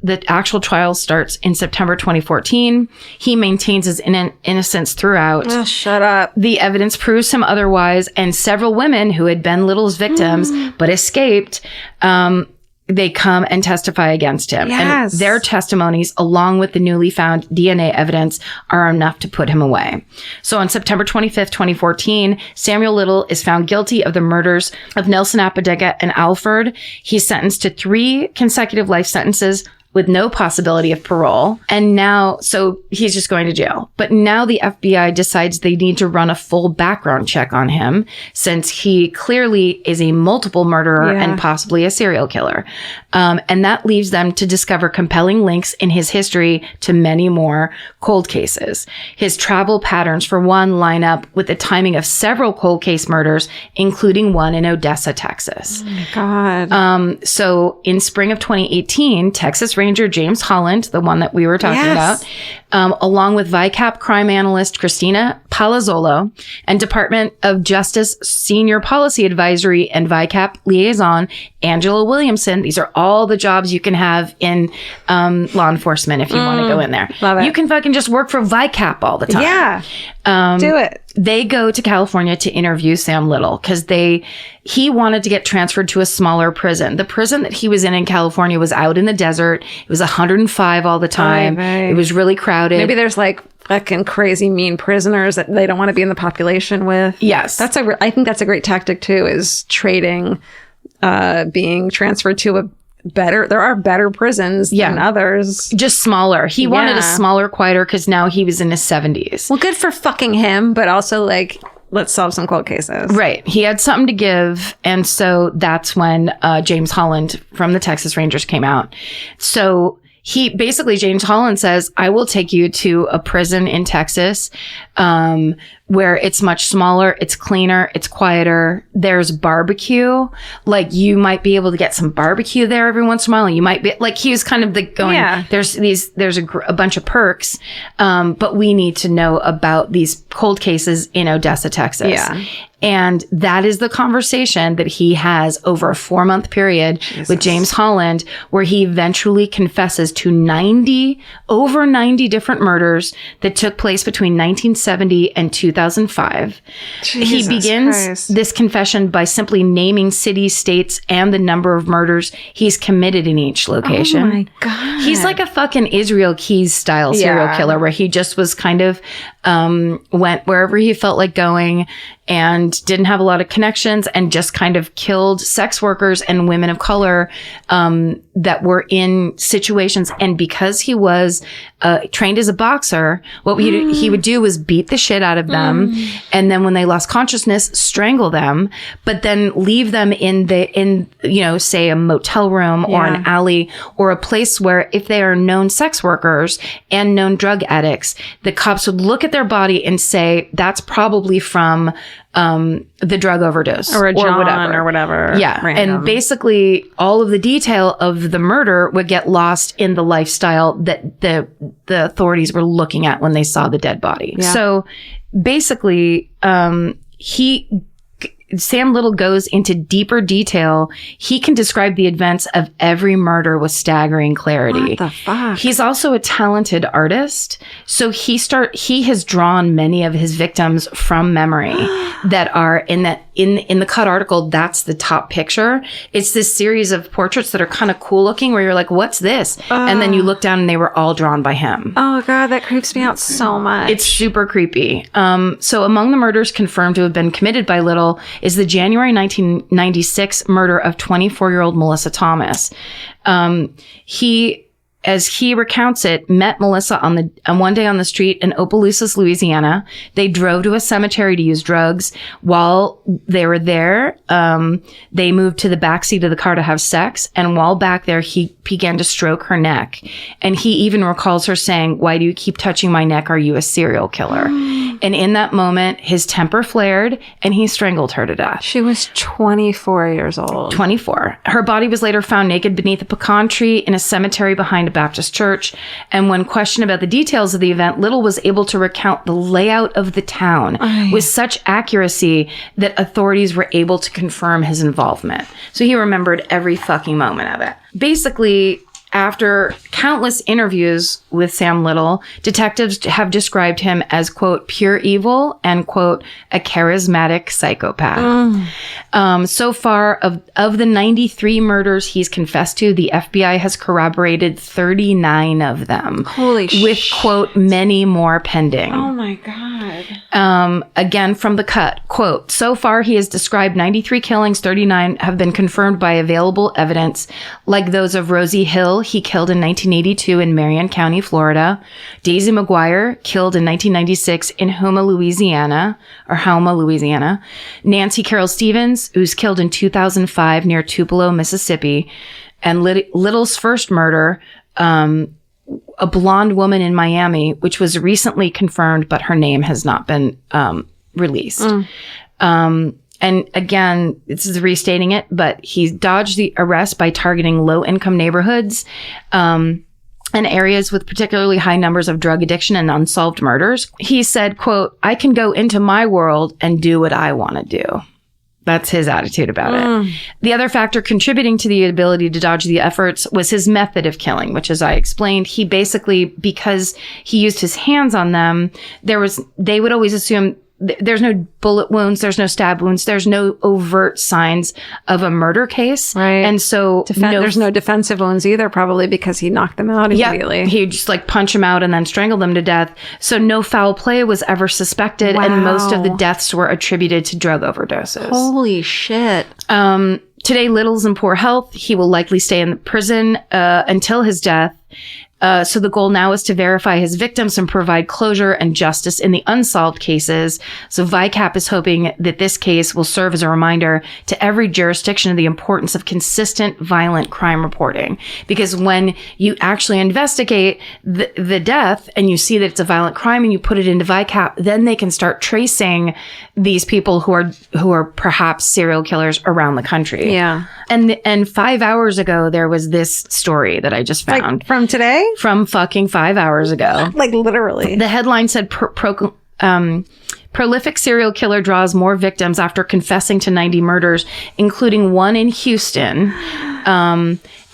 The actual trial starts in September 2014. He maintains his innocence throughout. Oh, shut up. The evidence proves him otherwise, and several women who had been Little's victims but escaped, they come and testify against him. Yes. And their testimonies, along with the newly found DNA evidence, are enough to put him away. So on September 25th, 2014, Samuel Little is found guilty of the murders of Nelson, Apodaca, and Alford. He's sentenced to 3 consecutive life sentences with no possibility of parole. And now, so he's just going to jail. But now the FBI decides they need to run a full background check on him, since he clearly is a multiple murderer and possibly a serial killer. And that leaves them to discover compelling links in his history to many more cold cases. His travel patterns, for one, line up with the timing of several cold case murders, including one in Odessa, Texas. Oh my God. So in spring of 2018, Texas Ranger James Holland, the one that we were talking about, along with VICAP crime analyst Christina Palazzolo and Department of Justice Senior Policy Advisory and VICAP liaison Angela Williamson. These are all the jobs you can have in law enforcement if you want to go in there. Love it. You can fucking just work for VICAP all the time. Yeah. Do it. They go to California to interview Sam Little because he wanted to get transferred to a smaller prison. The prison that he was in California was out in the desert. It was 105 all the time. It was really crowded. Maybe there's like fucking crazy mean prisoners that they don't want to be in the population with. Yes. I think that's a great tactic too, is trading, being transferred to there are better prisons than others. Just smaller. He wanted a smaller, quieter, because now he was in his 70s. Well, good for fucking him, but also like, let's solve some cold cases. Right. He had something to give. And so that's when James Holland from the Texas Rangers came out. So James Holland says, I will take you to a prison in Texas, where it's much smaller, it's cleaner, it's quieter. There's barbecue. Like, you might be able to get some barbecue there every once in a while. And you might be like, he was kind of there's a bunch of perks. But we need to know about these cold cases in Odessa, Texas. Yeah. And that is the conversation that he has over a 4-month period with James Holland, where he eventually confesses to over 90 different murders that took place between 1970 and 2005. He begins this confession by simply naming cities, states, and the number of murders he's committed in each location. Oh my God. He's like a fucking Israel Keys style serial killer, where he just was kind of went wherever he felt like going and didn't have a lot of connections, and just kind of killed sex workers and women of color that were in situations. And because he was trained as a boxer, what he would do was beat the shit out of them, and then when they lost consciousness, strangle them, but then leave them in say a motel room or an alley, or a place where, if they are known sex workers and known drug addicts, the cops would look at their body and say, that's probably from the drug overdose or whatever. Yeah. Random. And basically all of the detail of the murder would get lost in the lifestyle that the authorities were looking at when they saw the dead body. Yeah. So basically, Sam Little goes into deeper detail. He can describe the events of every murder with staggering clarity. What the fuck? He's also a talented artist. So he has drawn many of his victims from memory that are in the Cut article. That's the top picture. It's this series of portraits that are kind of cool looking, where you're like, what's this? And then you look down and they were all drawn by him. Oh God, that creeps me out so much. It's super creepy. So among the murders confirmed to have been committed by Little is the January 1996 murder of 24-year-old Melissa Thomas. He, as he recounts it, met Melissa on one day on the street in Opelousas, Louisiana. They drove to a cemetery to use drugs. While they were there, they moved to the backseat of the car to have sex. And while back there, he began to stroke her neck. And he even recalls her saying, "Why do you keep touching my neck? Are you a serial killer?" And in that moment, his temper flared and he strangled her to death. She was 24 years old. 24. Her body was later found naked beneath a pecan tree in a cemetery behind a Baptist church. And when questioned about the details of the event, Little was able to recount the layout of the town with such accuracy that authorities were able to confirm his involvement. So he remembered every fucking moment of it. Basically, after countless interviews with Sam Little, detectives have described him as, quote, pure evil and, quote, a charismatic psychopath. So far, of the 93 murders he's confessed to, the FBI has corroborated 39 of them. Holy shit. With, quote, many more pending. Oh my God. Again, from the Cut, quote, so far he has described 93 killings, 39 have been confirmed by available evidence, like those of Rosie Hill, he killed in 1982 in Marion County, Florida. Daisy McGuire, killed in 1996 in Houma, Louisiana. Nancy Carroll Stevens, who's killed in 2005 near Tupelo, Mississippi. And Little's first murder, a blonde woman in Miami, which was recently confirmed, but her name has not been released. And again, this is restating it, but he dodged the arrest by targeting low-income neighborhoods and areas with particularly high numbers of drug addiction and unsolved murders. He said, quote, I can go into my world and do what I want to do. That's his attitude about it. The other factor contributing to the ability to dodge the efforts was his method of killing, which, as I explained, he basically, because he used his hands on them, they would always assume there's no bullet wounds, there's no stab wounds, there's no overt signs of a murder case. Right. And so there's no defensive wounds either, probably because he knocked them out immediately. Yeah, he just like punch them out and then strangle them to death. So no foul play was ever suspected, and most of the deaths were attributed to drug overdoses. Holy shit. Today, Little's in poor health. He will likely stay in the prison until his death. So the goal now is to verify his victims and provide closure and justice in the unsolved cases. So VICAP is hoping that this case will serve as a reminder to every jurisdiction of the importance of consistent violent crime reporting. Because when you actually investigate the death and you see that it's a violent crime and you put it into VICAP, then they can start tracing these people who are perhaps serial killers around the country. Yeah. And 5 hours ago, there was this story that I just found. Like from today? From fucking 5 hours ago. Like literally. The headline said, prolific serial killer draws more victims after confessing to 90 murders, including one in Houston.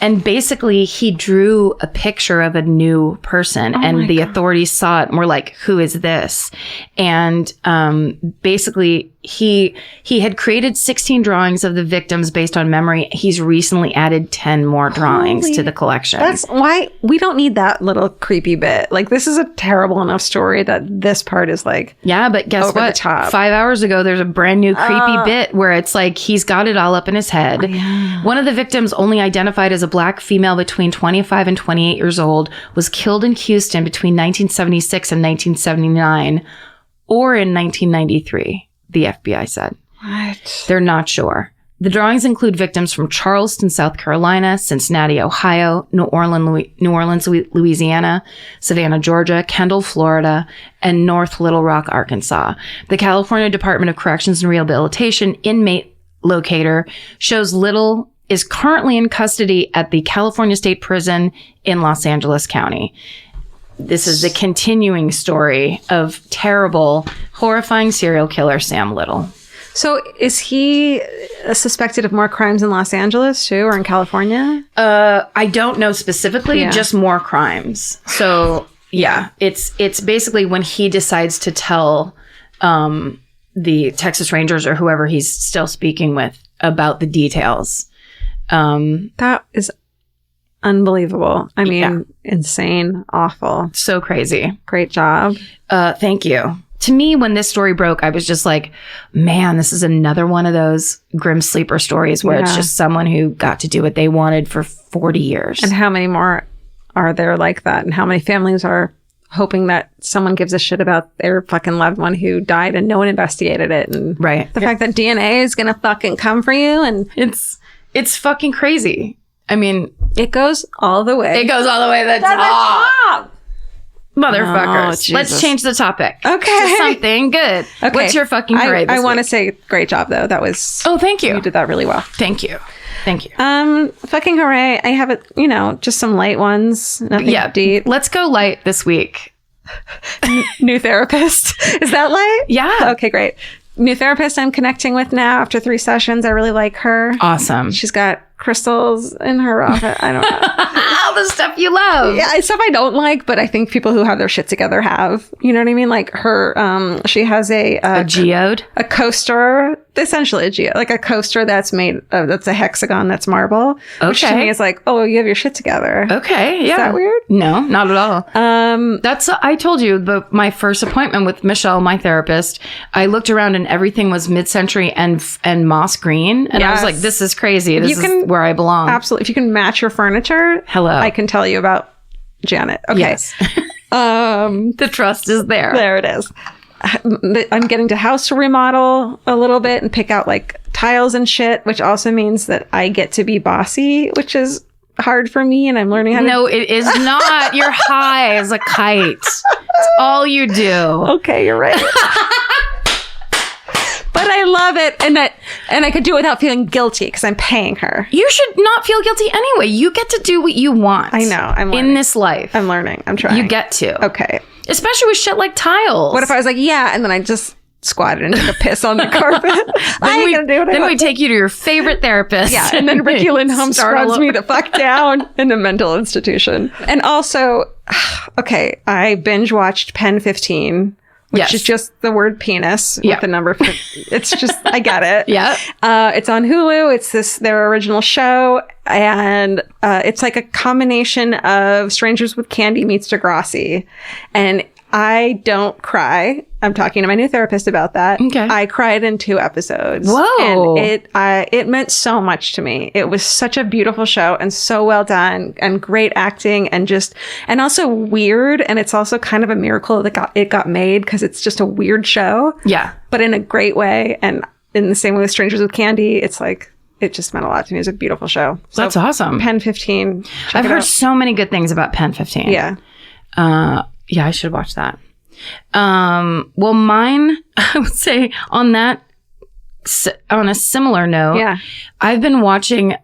And basically, he drew a picture of a new person, and the authorities saw it and were like, who is this? And basically, he had created 16 drawings of the victims based on memory. He's recently added 10 more drawings to the collection. That's why we don't need that little creepy bit. Like, this is a terrible enough story that this part is like, yeah, but guess over what? The top. 5 hours ago, there's a brand new creepy bit where it's like he's got it all up in his head. Yeah. One of the victims, only identified as a black female between 25 and 28 years old, was killed in Houston between 1976 and 1979 or in 1993, the FBI said. What? They're not sure. The drawings include victims from Charleston, South Carolina, Cincinnati, Ohio, New Orleans, Louisiana, Savannah, Georgia, Kendall, Florida, and North Little Rock, Arkansas. The California Department of Corrections and Rehabilitation inmate locator shows Little is currently in custody at the California State Prison in Los Angeles County. This is the continuing story of terrible, horrifying serial killer Sam Little. So is he suspected of more crimes in Los Angeles too, or in California? I don't know specifically, just more crimes. So yeah, it's basically when he decides to tell the Texas Rangers or whoever he's still speaking with about the details. That is unbelievable. I mean, insane, awful. So crazy. Great job. Thank you. To me, when this story broke, I was just like, man, this is another one of those grim sleeper stories where it's just someone who got to do what they wanted for 40 years. And how many more are there like that? And how many families are hoping that someone gives a shit about their fucking loved one who died and no one investigated it? And the fact that DNA is going to fucking come for you. And it's fucking crazy. I mean, it goes all the way. It goes all the way to the top. Motherfuckers. Let's change the topic. Okay. To something good. Okay. What's your fucking hooray this I want to week? say great job, though. That was... Oh, thank you. You did that really well. Thank you. Thank you. Fucking hooray. I have, just some light ones. Nothing deep. Let's go light this week. New therapist. Is that light? Yeah. Okay, great. New therapist I'm connecting with now after 3 sessions. I really like her. Awesome. She's got crystals in her office. I don't know. All the stuff you love. Yeah, stuff I don't like, but I think people who have their shit together have. You know what I mean? Like her, she has a geode? A coaster, essentially a geode, like a coaster that's made of, that's a hexagon that's marble. Okay. Which to me is like, oh, you have your shit together. Okay, yeah. Is that weird? No, not at all. I told you, my first appointment with Michelle, my therapist, I looked around and everything was mid-century and moss green. And I was like, this is crazy. This is where I belong. Absolutely. If you can match your furniture, I can tell you about Janet. Okay. Yes. The trust is there. There it is. I'm getting to house remodel a little bit and pick out like tiles and shit, which also means that I get to be bossy, which is hard for me, and I'm learning how to... No, it is not. You're high as a kite. It's all you do. Okay, you're right. But I love it, and I could do it without feeling guilty because I'm paying her. You should not feel guilty anyway. You get to do what you want. I know. I'm learning. In this life. I'm learning. I'm trying. You get to. Okay. Especially with shit like tiles. What if I was like, yeah, and then I just squatted and took a piss on the carpet? Then we take you to your favorite therapist. Yeah, and then Ricky Lindholm scrubs me the fuck down in a mental institution. And also, okay, I binge watched Pen 15 which is just the word penis with the number. It's just, I get it. Yeah. It's on Hulu. It's their original show. And it's like a combination of Strangers with Candy meets Degrassi. And I don't cry. I'm talking to my new therapist about that. Okay. I cried in 2 episodes. Whoa. And it meant so much to me. It was such a beautiful show and so well done and great acting and also weird. And it's also kind of a miracle that it got made because it's just a weird show. Yeah. But in a great way. And in the same way with Strangers with Candy, it's like, it just meant a lot to me. It was a beautiful show. So that's awesome. Pen 15. I've heard so many good things about Pen 15. Yeah. Yeah, I should watch that. Well, mine, I would say on a similar note, I've been watching,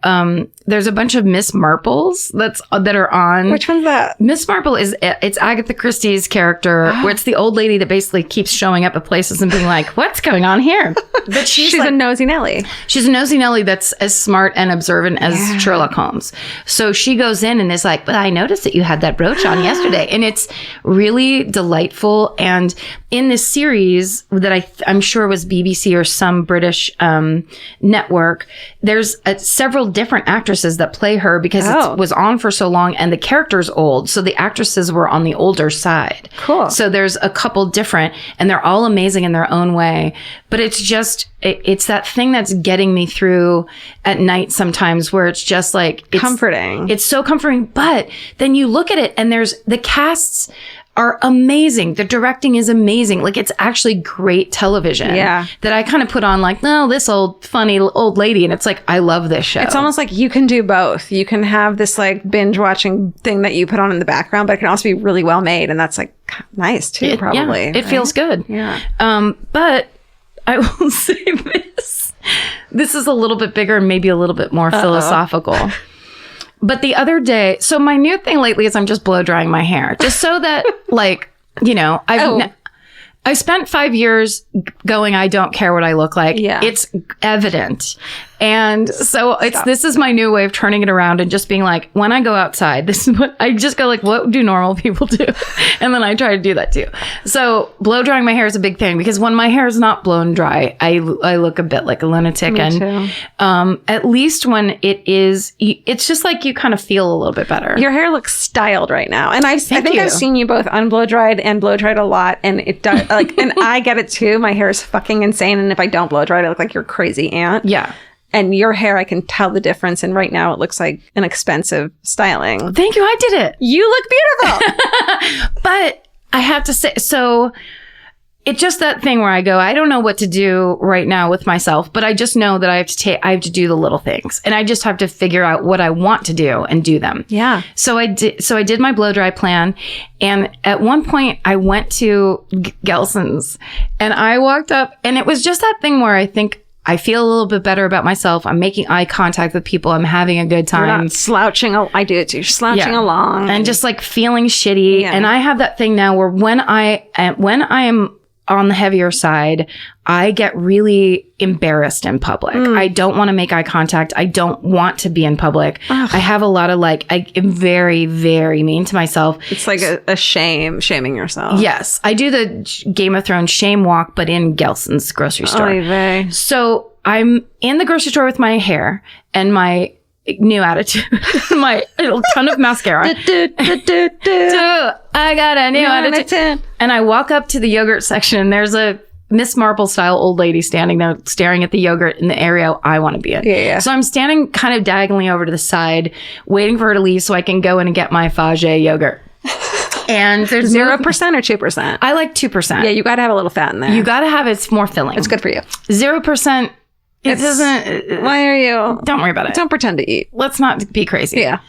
there's a bunch of Miss Marples that are on. Which one's that? Miss Marple it's Agatha Christie's character, where it's the old lady that basically keeps showing up at places and being like, what's going on here? But she's a nosy Nelly. She's a nosy Nelly that's as smart and observant as Sherlock Holmes. So she goes in and is like, but I noticed that you had that brooch on yesterday. And it's really delightful. And in this series that I'm sure was BBC or some British network, there's several different actresses that play her because it was on for so long and the character's old. So the actresses were on the older side. Cool. So there's a couple different and they're all amazing in their own way. But it's just, it's that thing that's getting me through at night sometimes where it's just like... comforting. It's so comforting. But then you look at it and the casts are amazing. The directing is amazing. Like, it's actually great television. Yeah. That I kind of put on like, no, this funny old lady. And it's like, I love this show. It's almost like you can do both. You can have this like binge watching thing that you put on in the background, but it can also be really well made. And that's like nice too, probably. Yeah, it feels good. Yeah. But I will say this. This is a little bit bigger and maybe a little bit more philosophical. But the other day, so my new thing lately is I'm just blow drying my hair. Just so that, like, you know, I spent 5 years going, I don't care what I look like. Yeah. It's evident. And so this is my new way of turning it around and just being like, when I go outside, this is what I just go like, what do normal people do? And then I try to do that too. So blow drying my hair is a big thing because when my hair is not blown dry, I look a bit like a lunatic. Me too. At least when it is, it's just like you kind of feel a little bit better. Your hair looks styled right now. And I think I've seen you both unblow dried and blow dried a lot. And it does like, and I get it too. My hair is fucking insane. And if I don't blow dry it, I look like your crazy aunt. Yeah. And your hair, I can tell the difference. And right now it looks like an expensive styling. Thank you. I did it. You look beautiful. But I have to say, so it's just that thing where I go, I don't know what to do right now with myself, but I just know that I have to do the little things and I just have to figure out what I want to do and do them. Yeah. So I did my blow dry plan. And at one point I went to Gelson's and I walked up and it was just that thing where I think I feel a little bit better about myself. I'm making eye contact with people. I'm having a good time. You're not slouching. I do it too. You're slouching along. And just like feeling shitty. Yeah. And I have that thing now where when I am on the heavier side, I get really embarrassed in public. I don't want to make eye contact. I don't want to be in public. Ugh. I have a lot of I am very, very mean to myself. It's like a shaming yourself. Yes. I do the Game of Thrones shame walk, but in Gelson's grocery store. Oy vey. So I'm in the grocery store with my hair and my new attitude, my ton of mascara. I got a new attitude. And I walk up to the yogurt section. There's a Miss Marple style old lady standing there staring at the yogurt in the area I want to be in. Yeah. So I'm standing kind of diagonally over to the side, waiting for her to leave so I can go in and get my Fage yogurt. And there's 0% or 2%? I like 2%. Yeah, you got to have a little fat in there. You got to have it's more filling. It's good for you. 0%. It doesn't. Why are you? Don't worry about it. Don't pretend to eat. Let's not be crazy. Yeah.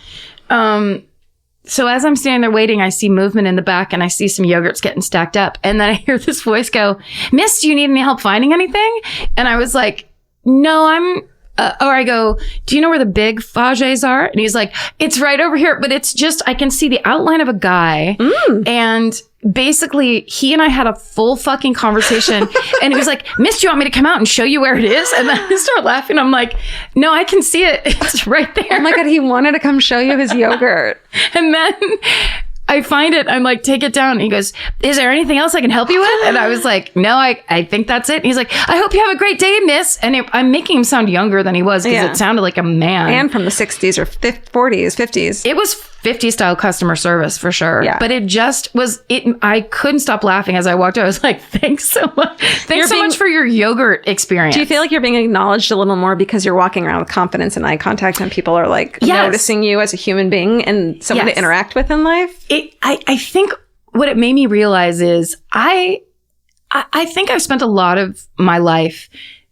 So as I'm standing there waiting, I see movement in the back and I see some yogurts getting stacked up. And then I hear this voice go, "Miss, do you need any help finding anything?" And I was like, "No, I'm..." Or I go, "Do you know where the big Fages are?" And he's like, "It's right over here." But it's just, I can see the outline of a guy. And basically, he and I had a full fucking conversation. And he was like, "Miss, do you want me to come out and show you where it is?" And then I start laughing. I'm like, "No, I can see it. It's right there." Oh my God, he wanted to come show you his yogurt. And then I find it. I'm like, take it down. And he goes, is there anything else I can help you with? And I was like, no, I think that's it. And he's like, I hope you have a great day, miss. And I'm making him sound younger than he was because it sounded like a man. And from the 60s or 40s, 50s. It was 50 style customer service for sure. Yeah. But it just was, I couldn't stop laughing as I walked out. I was like, thanks so much. Thanks so much for your yogurt experience. Do you feel like you're being acknowledged a little more because you're walking around with confidence and eye contact and people are like noticing you as a human being and someone to interact with in life? I think what it made me realize is I think I've spent a lot of my life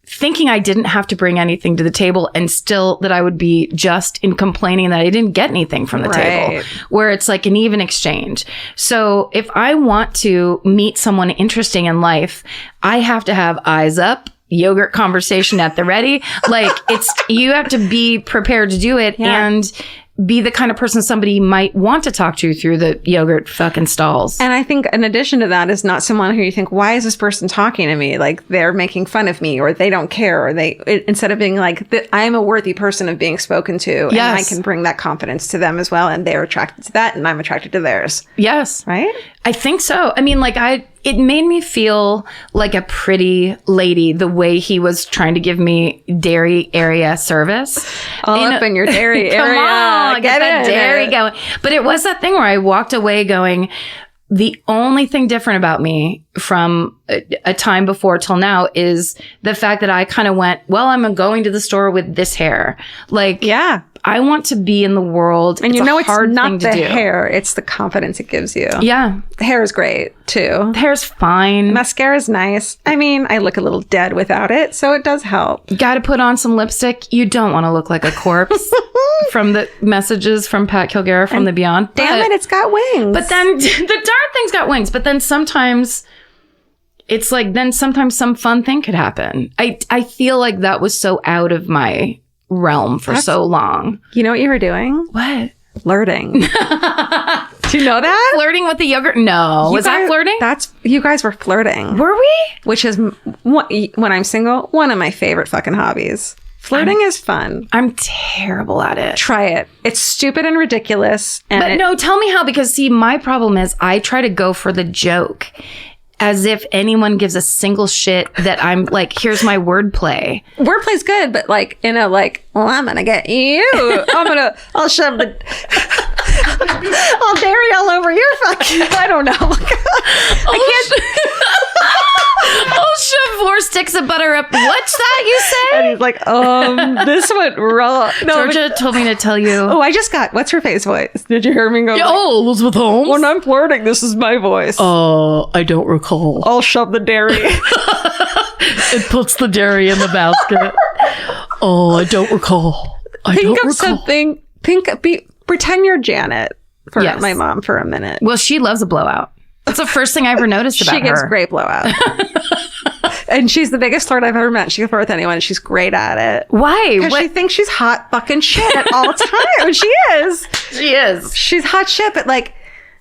thinking I didn't have to bring anything to the table and still that I would be just in complaining that I didn't get anything from the table, where it's like an even exchange. So if I want to meet someone interesting in life, I have to have eyes up, yogurt conversation at the ready. Like you have to be prepared to do it and be the kind of person somebody might want to talk to through the yogurt fucking stalls. And I think in addition to that is not someone who you think, why is this person talking to me? Like they're making fun of me or they don't care or instead of being like, I'm a worthy person of being spoken to and I can bring that confidence to them as well. And they're attracted to that and I'm attracted to theirs. Yes. Right? I think so. I mean, like it made me feel like a pretty lady the way he was trying to give me dairy area service. All up in your dairy area. Come on, get that dairy going. But it was that thing where I walked away going, the only thing different about me from a time before till now is the fact that I kind of went, well, I'm going to the store with this hair. Like, I want to be in the world. And it's not the hair, it's the confidence it gives you. Yeah. The hair is great too. The hair's fine. Mascara is nice. I mean, I look a little dead without it, so it does help. You got to put on some lipstick. You don't want to look like a corpse from the messages from Pat Kilgariff from the Beyond. Damn it, it's got wings. But then the darn thing's got wings. But then sometimes it's like, sometimes some fun thing could happen. I feel like that was so out of my realm for so long. You know what you were doing? What? Flirting. Do you know that? Flirting with the yogurt? No. Was that flirting? You guys were flirting. Were we? Which is, when I'm single, one of my favorite fucking hobbies. Flirting is fun. I'm terrible at it. Try it. It's stupid and ridiculous. But no, tell me how, because see, my problem is I try to go for the joke. As if anyone gives a single shit that I'm like, here's my wordplay. Wordplay's good, but like, in a like, well, I'm going to get you. I'll shove I'll dairy all over your fucking, I don't know. I can't. I'll shove 4 sticks of butter up. What's that you say? And he's like, this went wrong. No, Georgia told me to tell you. Oh, I just got, what's her face voice? Did you hear me go? Elizabeth Holmes. When I'm flirting, this is my voice. I don't recall. I'll shove the dairy. It puts the dairy in the basket. I don't recall. Something. Pretend you're Janet for my mom for a minute. Well, she loves a blowout. That's the first thing I ever noticed about her. She gives great blowout. And she's the biggest flirt I've ever met. She can flirt with anyone. She's great at it. Why? Because she thinks she's hot fucking shit at all times. She is. She is. She's hot shit. But like,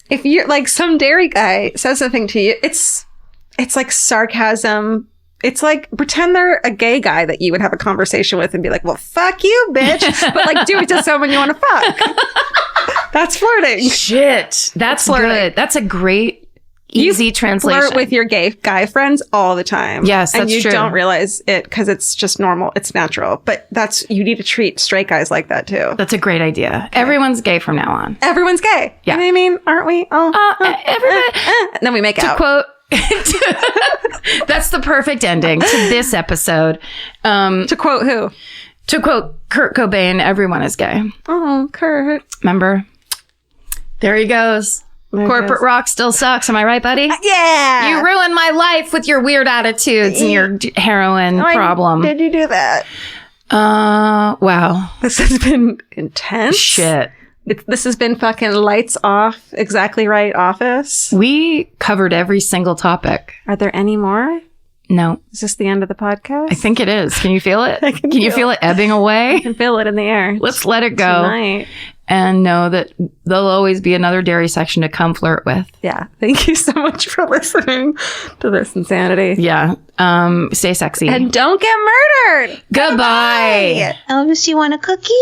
if you're like some dairy guy says something to you, it's like sarcasm. It's like, pretend they're a gay guy that you would have a conversation with and be like, well, fuck you, bitch. But like, do it to someone you want to fuck. That's flirting. Shit. That's good. That's a great, easy translation. You flirt with your gay guy friends all the time. Yes, that's true. And you don't realize it because it's just normal. It's natural. But you need to treat straight guys like that too. That's a great idea. Okay. Everyone's gay from now on. Everyone's gay. Yeah. You know what I mean? Aren't we? Everybody. And then we make out. To quote, that's the perfect ending to this episode. To quote who? To quote Kurt Cobain, everyone is gay. Oh, Kurt. Remember? There he goes. Corporate rock still sucks. Am I right, buddy? Yeah. You ruined my life with your weird attitudes and your heroin problem. Did you do that? Wow. This has been intense. Shit. This has been fucking lights off, exactly right office. We covered every single topic. Are there any more? No. Is this the end of the podcast? I think it is. Can you feel it? Can you feel it ebbing away? I can feel it in the air. Let's let it go. Tonight. And know that there'll always be another dairy section to come flirt with. Yeah. Thank you so much for listening to this insanity. Yeah. Stay sexy. And don't get murdered. Goodbye. Elvis, you want a cookie?